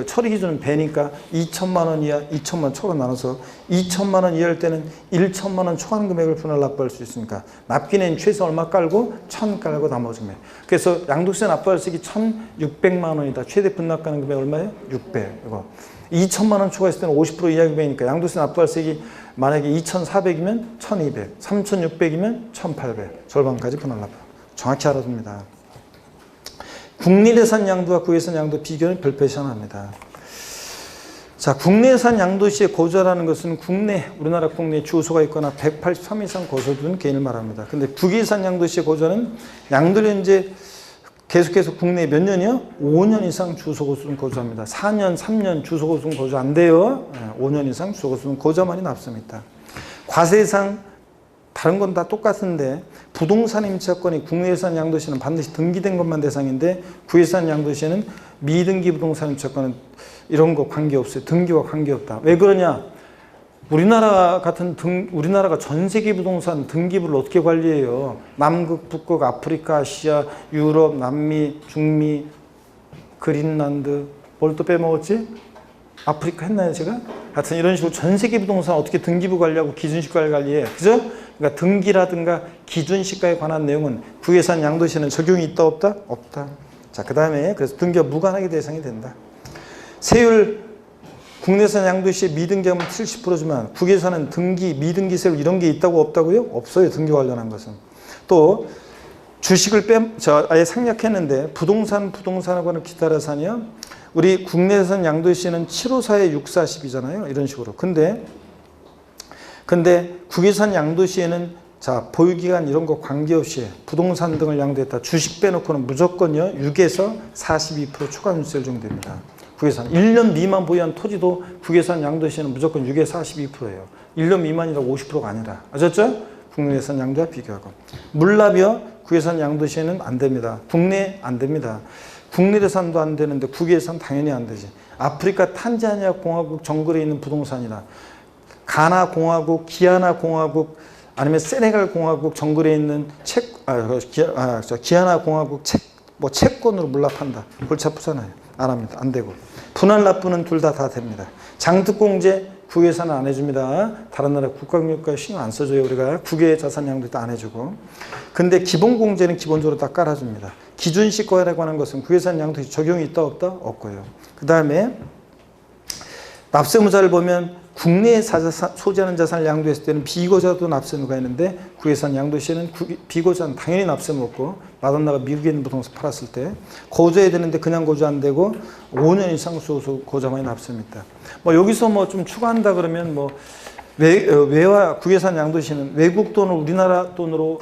처리 기준은 배니까 2천만 원 이하 2천만 원 초과 나눠서 2천만 원 이하일 때는 1천만 원 초과하는 금액을 분할 납부할 수 있으니까 납기는 최소 얼마 깔고 1,000 깔고 나머지 금액. 그래서 양도세 납부할세액이 1,600만 원이다. 최대 분납가능 금액 얼마예요? 600. 이거. 2천만 원 초과했을 때는 50% 이하 금액이니까 양도세 납부할세액이 만약에 2,400이면 1,200, 3,600이면 1,800 절반까지 분할 납부. 정확히 알아둡니다. 국내산 양도와 국외산 양도 비교는 별표 시험합니다. 자, 국내산 양도 시의 거주자라는 것은 우리나라 국내에 주소가 있거나 183 이상 거주된 개인을 말합니다. 근데 국외산 양도 시의 거주자는 양도를 이제 계속해서 국내에 몇 년이요? 5년 이상 주소 거주는 거주합니다. 4년, 3년 주소 거주는 거주 안 돼요. 5년 이상 주소 거주는 거주만이 납습니다. 과세상 다른 건 다 똑같은데 부동산 임차권이 국내산 양도시는 반드시 등기된 것만 대상인데 국외산 양도시는 미등기 부동산 임차권은 이런 거 관계없어요. 등기와 관계없다. 왜 그러냐? 우리나라가 전 세계 부동산 등기부를 어떻게 관리해요? 남극, 북극, 아프리카, 아시아, 유럽, 남미, 중미, 그린란드, 뭘 또 빼먹었지? 아프리카 했나요, 제가? 하여튼 이런 식으로 전 세계 부동산 어떻게 등기부 관리하고 기준시가를 관리해. 그죠? 그러니까 등기라든가 기준시가에 관한 내용은 국외산 양도시에는 적용이 있다, 없다? 없다. 자, 그 다음에 그래서 등기와 무관하게 대상이 된다. 세율, 국내산 양도시에 미등기하면 70%지만 국외산은 등기, 미등기 세율 이런 게 있다고 없다고요? 없어요. 등기 관련한 것은. 또 주식을 아예 생략했는데 부동산하고는 기타라산이요. 우리 국내산 양도시에는 754에 640이잖아요. 이런 식으로. 근데 국외산 양도시에는 자, 보유기간 이런 거 관계없이 부동산 등을 양도했다. 주식 빼놓고는 무조건요. 6에서 42% 추가 누수세율 적용됩니다. 국외산. 1년 미만 보유한 토지도 국외산 양도시에는 무조건 6에서 42%예요. 1년 미만이라고 50%가 아니라. 아셨죠? 국내산 양도와 비교하고. 물납이요. 국외산 양도시에는 안 됩니다. 국내 안 됩니다. 국내산도 안 되는데 국외산 당연히 안 되지. 아프리카 탄자니아 공화국 정글에 있는 부동산이라 가나 공화국, 기아나 공화국, 아니면 세네갈 공화국 정글에 있는 기아나 공화국 채권으로 물납한다. 골치 아프잖아요. 안 합니다. 안 되고. 분할 납부는 둘 다 됩니다. 장특공제 국외에서는 안 해줍니다. 다른 나라 국가공유가 신경 안 써줘요. 우리가 국외 자산 양도도 안 해주고. 근데 기본공제는 기본적으로 다 깔아줍니다. 기준시가에 관한 것은 국외산 양도 적용이 있다 없다? 없고요. 그 다음에 납세무자를 보면 국내에 소지하는 자산을 양도했을 때는 비거주자도 납세무가 있는데 국외산 양도 시에는 비거주자는 당연히 납세무 없고 마돈나가 미국에 있는 부동산 팔았을 때 거주해야 되는데 그냥 거주 안 되고 5년 이상 수호수 거주만이 납세무 있다. 뭐 여기서 뭐 좀 추가한다 그러면 뭐 외화 국외산 양도 시는 외국 돈을 우리나라 돈으로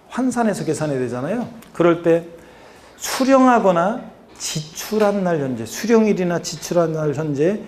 환산해서 계산해야 되잖아요. 그럴 때 수령하거나 지출한 날 현재, 수령일이나 지출한 날 현재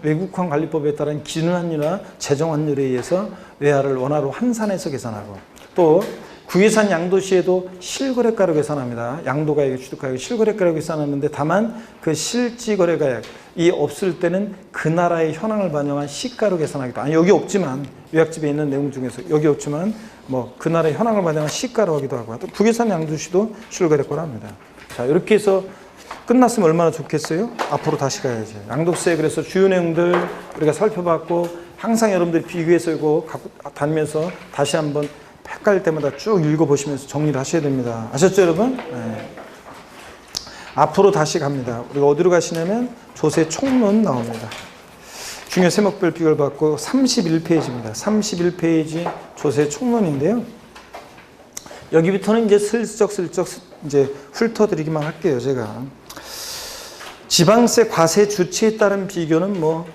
외국환 관리법에 따른 기준환율이나 재정환율에 의해서 외화를 원화로 환산해서 계산하고 또 국외산 양도 시에도 실거래가로 계산합니다. 양도가액, 취득가액, 실거래가로 계산하는데 다만 그 실지거래가액이 없을 때는 그 나라의 현황을 반영한 시가로 계산하기도 합니다. 여기 없지만 요약집에 있는 내용 중에서 여기 없지만 뭐 그 나라의 현황을 반영한 시가로 하기도 하고 또 국외산 양도 시도 실거래가로 합니다. 자, 이렇게 해서 끝났으면 얼마나 좋겠어요? 앞으로 다시 가야지. 양도세 그래서 주요 내용들 우리가 살펴봤고 항상 여러분들이 비교해서 이거 갖고 다니면서 다시 한번 헷갈릴 때마다 쭉 읽어보시면서 정리를 하셔야 됩니다. 아셨죠, 여러분? 네. 앞으로 다시 갑니다. 우리가 어디로 가시냐면 조세 총론 나옵니다. 중요 세목별 비교를 받고 31페이지입니다. 31페이지 조세 총론인데요. 여기부터는 이제 슬쩍 이제 훑어드리기만 할게요, 제가. 지방세 과세 주체에 따른 비교는 뭐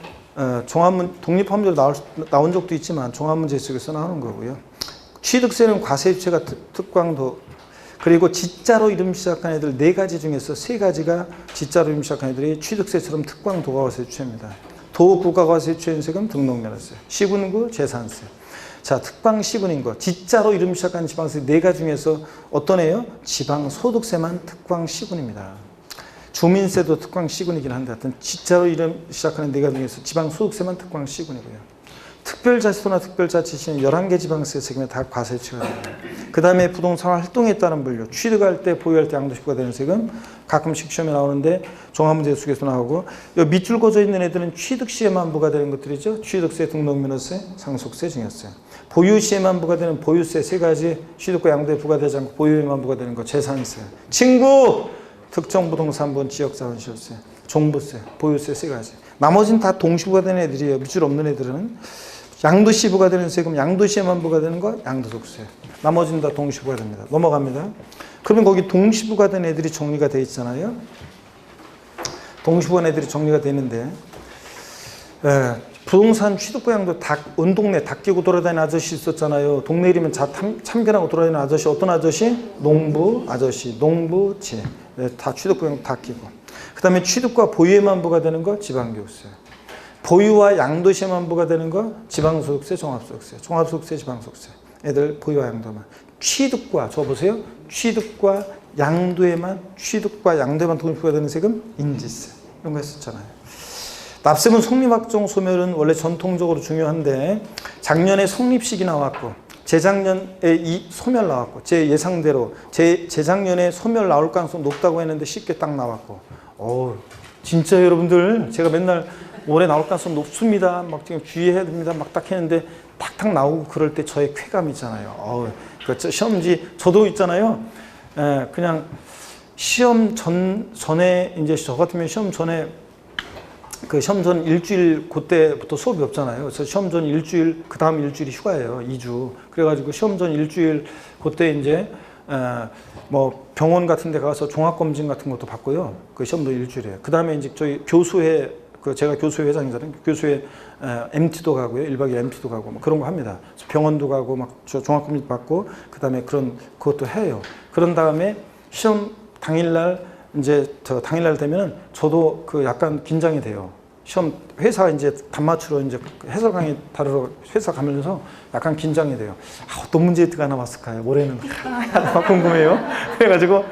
독립화문제로 나온 적도 있지만 종합문제 속에서 나오는 거고요. 취득세는 과세 주체가 특광도 그리고 지자로 이름 시작한 애들 4가지 중에서 3가지가 지자로 이름 시작한 애들이 취득세처럼 특광 도가과세 주체입니다. 도구가과세 주체인세금 등록면허세, 시군구 재산세. 자, 특방 시군인 거. 지자로 이름 시작한 지방세 4가지 중에서 어떤 애요? 지방소득세만 특광 시군입니다. 주민세도 특광 시군이긴 한데 하여튼 지자로 이름 시작하는 4가지 중에서 지방소득세만 특광 시군이고요. 특별자치도나 특별자치시는 11개 지방세 세금에 다 과세치가 됩니다. 그 다음에 부동산 활동에 따른 분류, 취득할 때 보유할 때 양도시가 되는 세금 가끔씩 시험에 나오는데 종합문제 속에서 나오고 밑줄 그어져 있는 애들은 취득시에만 부과되는 것들이죠. 취득세, 등록면허세, 상속세, 증여세. 보유시에만 부과되는 보유세 3가지, 취득과 양도에 부과되지 않고 보유에만 부과되는 거 재산세. 친구! 특정 부동산분 지역자원시효세, 종부세, 보유세 3가지. 나머지는 다 동시부과되는 애들이에요. 밑줄 없는 애들은. 양도시 부과되는 세금, 양도시에만 부과되는 거 양도소득세. 나머지는 다 동시부과됩니다. 넘어갑니다. 그러면 거기 동시부과된 애들이 정리가 돼 있잖아요. 동시부과된 애들이 정리가 되는데 부동산 취득보양도 온 동네 닭 끼고 돌아다니는 아저씨 있었잖아요. 동네 이름은 참견하고 돌아다니는 아저씨. 어떤 아저씨? 농부 아저씨, 농부지. 다 취득보양 닭 끼고. 그 다음에 취득과 보유에만 부과되는 거 지방교육세. 보유와 양도시에만 부과되는 거 지방소득세, 종합소득세. 종합소득세, 지방소득세. 애들 보유와 양도만. 취득과, 저 보세요. 취득과 양도에만 부과되는 세금 인지세. 이런 거 했었잖아요. 납세분 성립확정 소멸은 원래 전통적으로 중요한데 작년에 성립식이 나왔고 재작년에 이 소멸 나왔고 제 예상대로 재작년에 소멸 나올 가능성 높다고 했는데 쉽게 딱 나왔고 진짜 여러분들 제가 맨날 올해 나올 가능성 높습니다. 막 지금 주의해야 됩니다. 막 딱 했는데 탁탁 나오고 그럴 때 저의 쾌감 있잖아요. 그 시험지 저도 있잖아요. 그냥 시험 전에 이제 저 같으면 시험 전에 시험 전 일주일 그때부터 수업이 없잖아요. 그래서 시험 전 일주일 그 다음 일주일이 휴가예요. 2주. 그래가지고 시험 전 일주일 그때 이제 뭐 병원 같은 데 가서 종합검진 같은 것도 받고요. 그 시험 전 일주일이에요. 그 다음에 이제 저희 교수회 제가 교수회 회장이잖아요. 교수회 MT도 가고요. 1박 2일 MT도 가고 뭐 그런 거 합니다. 병원도 가고 막 종합검진 받고 그 다음에 그것도 해요. 그런 다음에 시험 당일날 이제 당일날 되면 저도 약간 긴장이 돼요. 시험 회사 이제 단맞추러 이제 해설 강의 다루러 회사 가면서 약간 긴장이 돼요. 어떤 문제가 나왔을까요? 올해는 궁금해요. 그래가지고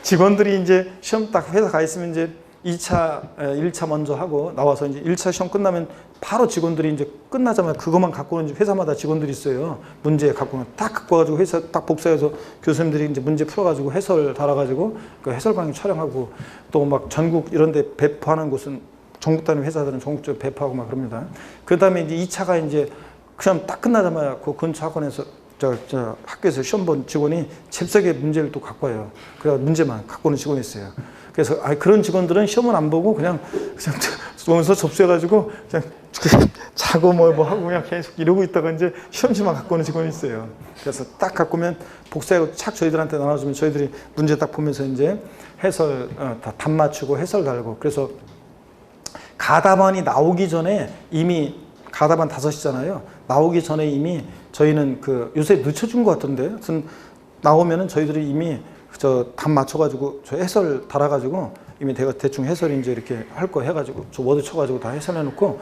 직원들이 이제 시험 딱 회사 가 있으면 이제 2차, 1차 먼저 하고 나와서 이제 1차 시험 끝나면 바로 직원들이 이제 끝나자마자 그것만 갖고 오는 회사마다 직원들이 있어요. 문제 갖고 오면 딱 갖고 와가지고 회사 딱 복사해서 교수님들이 이제 문제 풀어가지고 해설 달아가지고 그 해설 강의 촬영하고 또 막 전국 이런 데 배포하는 곳은 전국 단위 회사들은 전국적으로 배포하고 막 그럽니다. 그 다음에 이제 2차가 이제 그냥 딱 끝나자마자 그 근처 학원에서 저 학교에서 시험 본 직원이 잽싸게 문제를 또 갖고 와요. 그래서 문제만 갖고 오는 직원이 있어요. 그래서 그런 직원들은 시험은 안 보고 그냥 원서 접수해가지고 그냥 자고 뭐 하고 그냥 계속 이러고 있다가 이제 시험지만 갖고 오는 직원이 있어요. 그래서 딱 갖고 오면 복사하고 착 저희들한테 나눠주면 저희들이 문제 딱 보면서 이제 해설 다 답 맞추고 해설 달고 그래서 가답안이 나오기 전에 이미 가답안 5이잖아요. 나오기 전에 이미 저희는 그 요새 늦춰준 것 같던데 나오면은 저희들이 이미 저 답 맞춰가지고 저 해설 달아가지고 이미 내가 대충 해설 이제 이렇게 할 거 해가지고 저 워드 쳐가지고 다 해설해놓고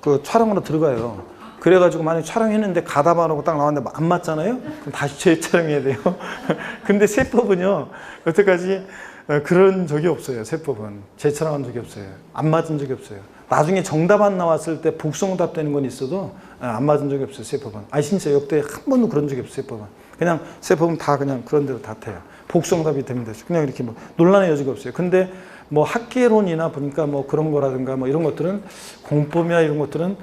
그 촬영으로 들어가요. 그래가지고 만약에 촬영했는데 가답안하고 딱 나왔는데 안 맞잖아요? 그럼 다시 재촬영해야 돼요. 근데 세법은요, 여태까지 그런 적이 없어요. 세법은 재촬영한 적이 없어요. 안 맞은 적이 없어요. 나중에 정답 안 나왔을 때 복송답 되는 건 있어도 안 맞은 적이 없어요. 세법은. 진짜 역대 한 번도 그런 적이 없어요. 세법은. 그냥 세법은 다 그냥 그런 대로 다 돼요. 복송답이 됩니다. 그냥 이렇게 뭐 논란의 여지가 없어요. 근데 뭐 학계론이나 보니까 뭐 그런 거라든가 뭐 이런 것들은 공법이나 이런 것들은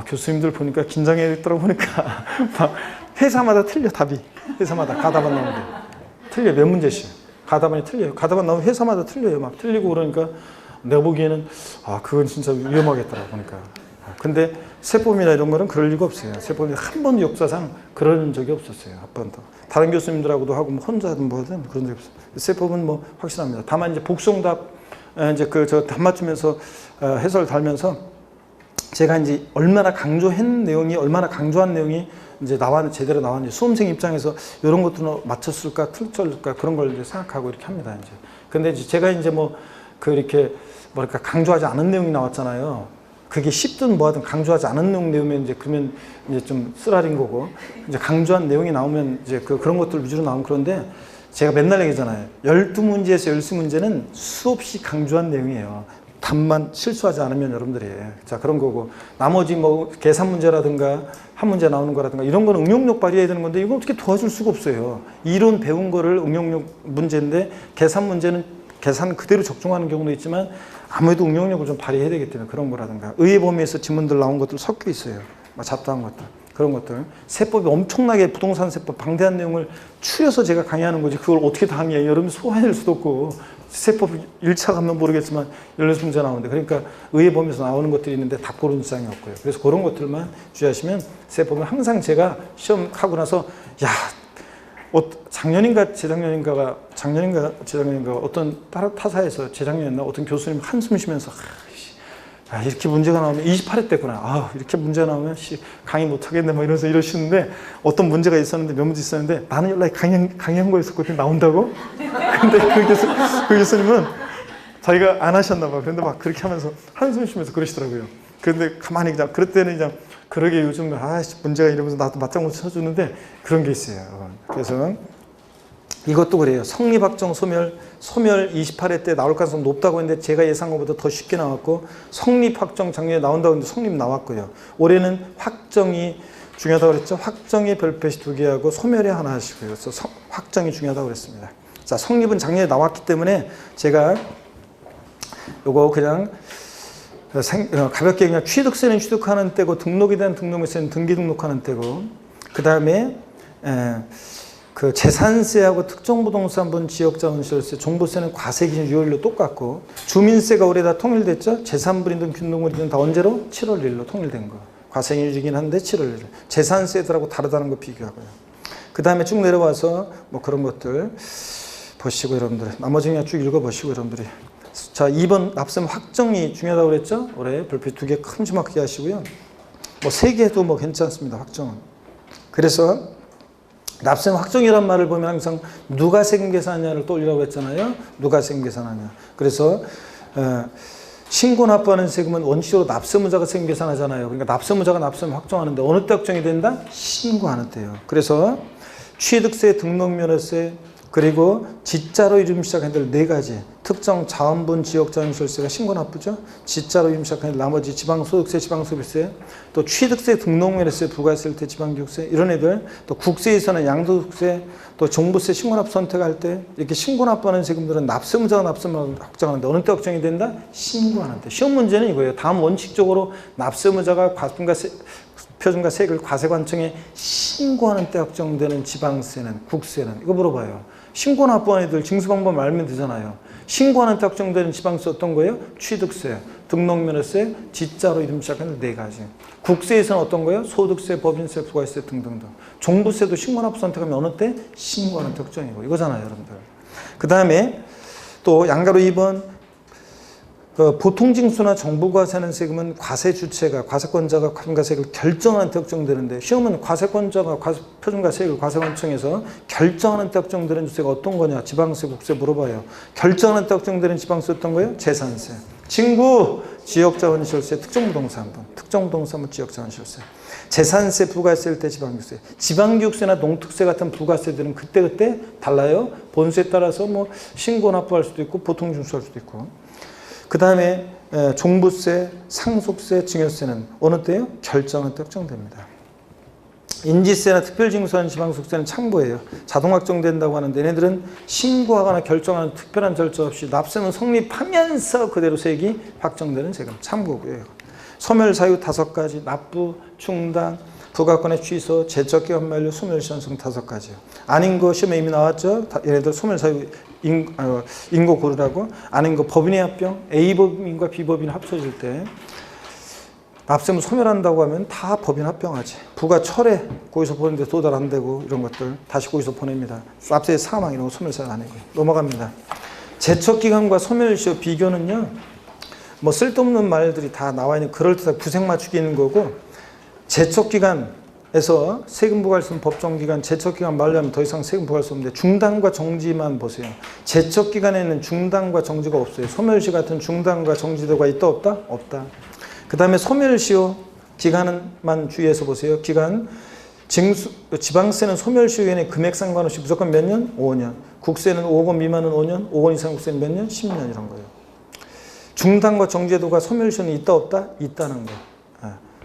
교수님들 보니까 긴장했더라고 보니까 막 회사마다 틀려 답이. 회사마다 가답안 나오는데 틀려. 몇 문제씩. 가답안이 틀려요. 가답안 나오면 회사마다 틀려요. 막 틀리고 그러니까 내가 보기에는 그건 진짜 위험하겠더라고 보니까. 근데 세법이나 이런 거는 그럴 리가 없어요. 세법이 한 번도 역사상 그런 적이 없었어요. 한 번도. 다른 교수님들하고도 하고 뭐 혼자든 뭐든 그런 적이 없어요. 세법은 뭐 확실합니다. 다만 이제 복송답 이제 저 답 맞추면서 해설 달면서 제가 이제 얼마나 강조한 내용이 이제 제대로 나왔는지 수험생 입장에서 이런 것들은 맞췄을까 틀렸을까 그런 걸 이제 생각하고 이렇게 합니다. 이제. 근데 이제 제가 이제 이렇게 뭐랄까 강조하지 않은 내용이 나왔잖아요. 그게 쉽든 뭐하든 강조하지 않은 내용이면 이제 그러면 이제 좀 쓰라린 거고 이제 강조한 내용이 나오면 이제 그런 것들 위주로 나오면 그런데 제가 맨날 얘기잖아요. 12문제에서 13문제는 수없이 강조한 내용이에요. 답만 실수하지 않으면 여러분들이 자 그런 거고 나머지 뭐 계산 문제라든가 한 문제 나오는 거라든가 이런 거는 응용력 발휘해야 되는 건데 이거 어떻게 도와줄 수가 없어요. 이론 배운 거를 응용력 문제인데 계산 문제는 계산 그대로 적중하는 경우도 있지만 아무래도 응용력을 좀 발휘해야 되기 때문에 그런 거라든가 의의 범위에서 지문들 나온 것들 섞여 있어요. 잡다한 것들 그런 것들 세법이 엄청나게 부동산 세법 방대한 내용을 추려서 제가 강의하는 거지 그걸 어떻게 다 강의해요. 여러분 소화해낼 수도 없고 세법 1차 가면 모르겠지만 16문제 나오는데 그러니까 의의 범위에서 나오는 것들이 있는데 다 고른 지장이 없고요. 그래서 그런 것들만 주의하시면 세법은 항상 제가 시험하고 나서 작년인가 재작년인가 어떤 타사에서 재작년이었나 어떤 교수님 한숨 쉬면서 이렇게 문제가 나오면 28회 때구나. 이렇게 문제가 나오면 강의 못하겠네 뭐 이러시는데 어떤 문제가 있었는데 몇 문제 있었는데 나는 연락이 강의한 거였었거든요. 나온다고? 근데 그 교수님은 자기가 안 하셨나 봐. 그런데 막 그렇게 하면서 한숨 쉬면서 그러시더라고요. 그런데 가만히 그냥 그럴 때는 그냥 그러게 요즘 문제가 이러면서 나도 맞장구 쳐주는데 그런 게 있어요. 그래서 이것도 그래요. 성립확정 소멸 28회 때 나올 가능성이 높다고 했는데 제가 예상한 것보다 더 쉽게 나왔고 성립확정 작년에 나온다고 했는데 성립 나왔고요. 올해는 확정이 중요하다고 그랬죠. 확정이 별표시 2개 하고 소멸이 하나 하시고요. 그래서 확정이 중요하다고 그랬습니다. 자, 성립은 작년에 나왔기 때문에 제가 요거 그냥 가볍게 그냥 취득세는 취득하는 때고 등록에 대한 등록세는 등기 등록하는 때고 그 다음에 그 재산세하고 특정부동산분 지역자원시설세 종부세는 과세기준 6월로 똑같고 주민세가 올해 다 통일됐죠. 재산분이든 균등분이든 다 언제로? 7월 1일로 통일된 거. 과세기준이긴 한데 7월 1일. 재산세들하고 다르다는 거 비교하고요. 그 다음에 쭉 내려와서 뭐 그런 것들 보시고 여러분들 나머지 그냥 쭉 읽어보시고 여러분들이 자 2번 납세금 확정이 중요하다고 그랬죠. 올해 별표 2개 큼지막하게 하시고요. 뭐 3개도 뭐 괜찮습니다. 확정은. 그래서 납세금 확정이란 말을 보면 항상 누가 세금 계산하냐를 떠올리라고 했잖아요. 누가 세금 계산하냐. 그래서 신고 납부하는 세금은 원칙적으로 납세무자가 세금 계산하잖아요. 그러니까 납세무자가 납세금 확정하는데 어느 때 확정이 된다? 신고하는 때요. 그래서 취득세, 등록면허세, 그리고 지자로 이름 시작한 애들 4가지. 특정 자원분 지역자원시설세가 신고 납부죠. 지자로 이름 시작한 애들 나머지 지방소득세, 지방소비세, 또 취득세, 등록면허세, 부가세 때 지방교육세 이런 애들, 또 국세에서는 양도소득세, 또 종부세 신고납부 선택할 때 이렇게 신고납부하는 세금들은 납세무자가 납세무자를 확정하는데 어느 때 확정이 된다? 신고하는 때. 시험 문제는 이거예요. 다음 원칙적으로 납세무자가 표준과 세액을 과세관청에 신고하는 때 확정되는 지방세는 국세는 이거 물어봐요. 신고 납부한 애들 징수방법 알면 되잖아요. 신고하는 때 확정되는 지방세 어떤 거예요? 취득세, 등록면허세, 지자로 이름 시작하는 4가지. 국세에서는 어떤 거예요? 소득세, 법인세, 부가세 등등등. 종부세도 신고 납부 선택하면 어느 때? 신고하는 때 확정이고 이거잖아요, 여러분들. 그 다음에 또 양가로 2번 보통징수나 정부과세는 세금은 과세 주체가 과세권자가 표준과세액을 결정하는 때 확정되는데 시험은 과세권자가 표준과세액을 과세관청에서 결정하는 때 확정되는 주체가 어떤 거냐? 지방세, 국세 물어봐요. 결정하는 때 확정되는 지방세 어떤 거예요? 재산세. 친구 지역자원시설세, 특정부동산분, 특정부동산분 지역자원시설세. 재산세, 부가세일 때 지방교육세. 지방교육세나 농특세 같은 부가세들은 그때그때 달라요. 본세에 따라서 뭐 신고 납부할 수도 있고 보통징수할 수도 있고. 그 다음에 종부세, 상속세, 증여세는 어느 때요? 결정한 때 확정됩니다. 인지세나 특별징수하는 지방소득세는 참고예요. 자동 확정된다고 하는데 얘네들은 신고하거나 결정하는 특별한 절차 없이 납세는 성립하면서 그대로 세액이 확정되는 세금 참고고요. 소멸사유 5가지, 납부, 충당, 부가권의 취소, 제척기간 만료, 소멸시한성 5가지요. 아닌 거 시험에 이미 나왔죠. 얘네들 소멸사유 인고 고르라고. 아닌 거 법인의 합병, A법인과 B법인 합쳐질 때 납세무 소멸한다고 하면 다 법인 합병하지. 부가 철회 거기서 보는데 도달 안 되고 이런 것들 다시 거기서 보냅니다. 납세 사망 이런 거 소멸사유 아니고요. 넘어갑니다. 제척기간과 소멸시효 비교는요. 뭐 쓸데없는 말들이 다 나와 있는 그럴듯한 구색 맞추기 있는 거고 제척기간에서 세금 부과할 수 있는 법정기간 제척기간 만료하면 더 이상 세금 부과할 수 없는데 중단과 정지만 보세요. 제척기간에는 중단과 정지가 없어요. 소멸시 같은 중단과 정지도가 있다 없다? 없다. 그 다음에 소멸시효 기간만 주의해서 보세요. 기간 지방세는 소멸시효에는 금액 상관없이 무조건 몇 년? 5년. 국세는 5억 원 미만은 5년, 5억 원 이상 국세는 몇 년? 10년 이런 거예요. 중단과 정지도가 소멸시효는 있다 없다? 있다는 거.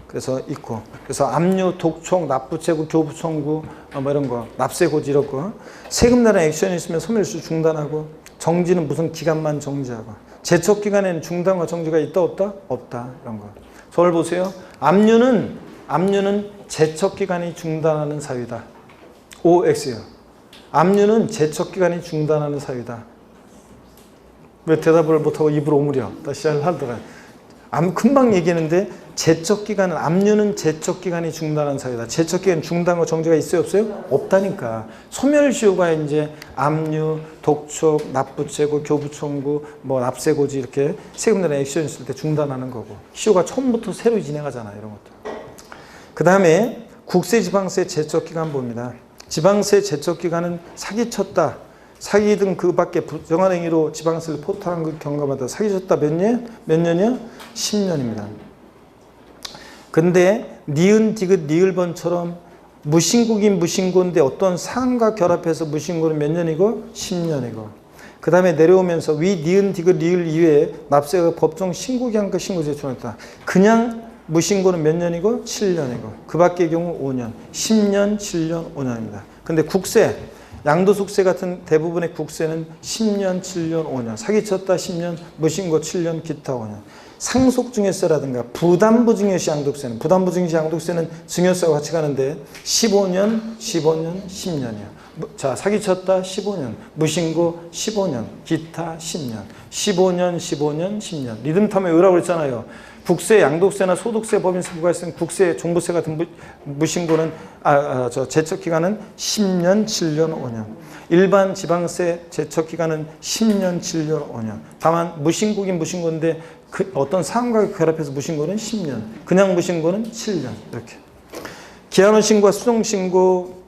그래서 있고. 그래서 압류, 독촉, 납부채굴, 교부청구 뭐 이런 거, 납세고지 이런 거. 세금 내는 액션이 있으면 소멸시효 중단하고 정지는 무슨 기간만 정지하고. 제척기간에는 중단과 정지가 있다 없다? 없다. 이런 거. 서울 보세요. 압류는 제척기간이 중단하는 사유다. OX요. 압류는 제척기간이 중단하는 사유다. 왜 대답을 못하고 입으로 오므려? 다시 하더라. 금방 얘기했는데 제척기간은 압류는 제척기간이 중단한 사유다. 제척기간 중단과 정지가 있어요 없어요? 없다니까. 소멸시효가 이제 압류, 독촉, 납부채고, 교부청구, 뭐 납세고지 이렇게 세금 내는 액션 있을 때 중단하는 거고 시효가 처음부터 새로 진행하잖아요. 이런 것도. 그 다음에 국세, 지방세 제척기간 봅니다. 지방세 제척기간은 사기쳤다. 사기 등 그 밖에 부정한 행위로 지방세를 포탈한 그 경과마다 사기쳤다 몇 년? 몇 년이요? 10년입니다. 근데 니은, 디귿, 니을번처럼 무신고긴 무신고인데 어떤 사항과 결합해서 무신고는 몇 년이고? 10년이고. 그 다음에 내려오면서 위 니은, 디귿, 니을 이외에 납세가 법정 신고기한과 신고제에 준했다. 그냥 무신고는 몇 년이고? 7년이고. 그 밖의 경우 5년. 10년, 7년, 5년입니다. 근데 국세, 양도소득세 같은 대부분의 국세는 10년, 7년, 5년. 사기쳤다 10년, 무신고 7년, 기타 5년. 상속증여세라든가 부담부증여시 양도세는 부담부증여시 양도세는 증여세와 같이 가는데 15년, 15년, 10년이요. 자, 사기쳤다 15년, 무신고 15년, 기타 10년. 15년, 15년, 10년. 리듬 타면 의라고 그랬잖아요. 국세, 양도세나 소득세, 법인세, 부가세, 국세, 종부세 같은 무신고는 제척기간은 10년, 7년, 5년. 일반 지방세 제척기간은 10년, 7년, 5년. 다만 무신고긴 무신고인데 어떤 사항과 결합해서 무신고는 10년. 그냥 무신고는 7년. 이렇게. 기한후 신고와 수정 신고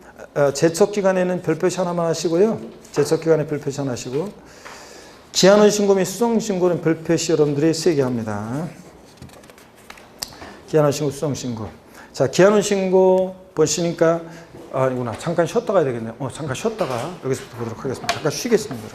제척기간에는 별표시 하나만 하시고요. 제척기간에 별표시 하나 하시고 기한후 신고 및 수정 신고는 별표시 여러분들이 3개 합니다. 기한후 신고, 수정 신고. 자, 기한후 신고 보시니까 아니구나. 잠깐 쉬었다 가야 되겠네요. 잠깐 쉬었다가 여기서부터 보도록 하겠습니다. 잠깐 쉬겠습니다.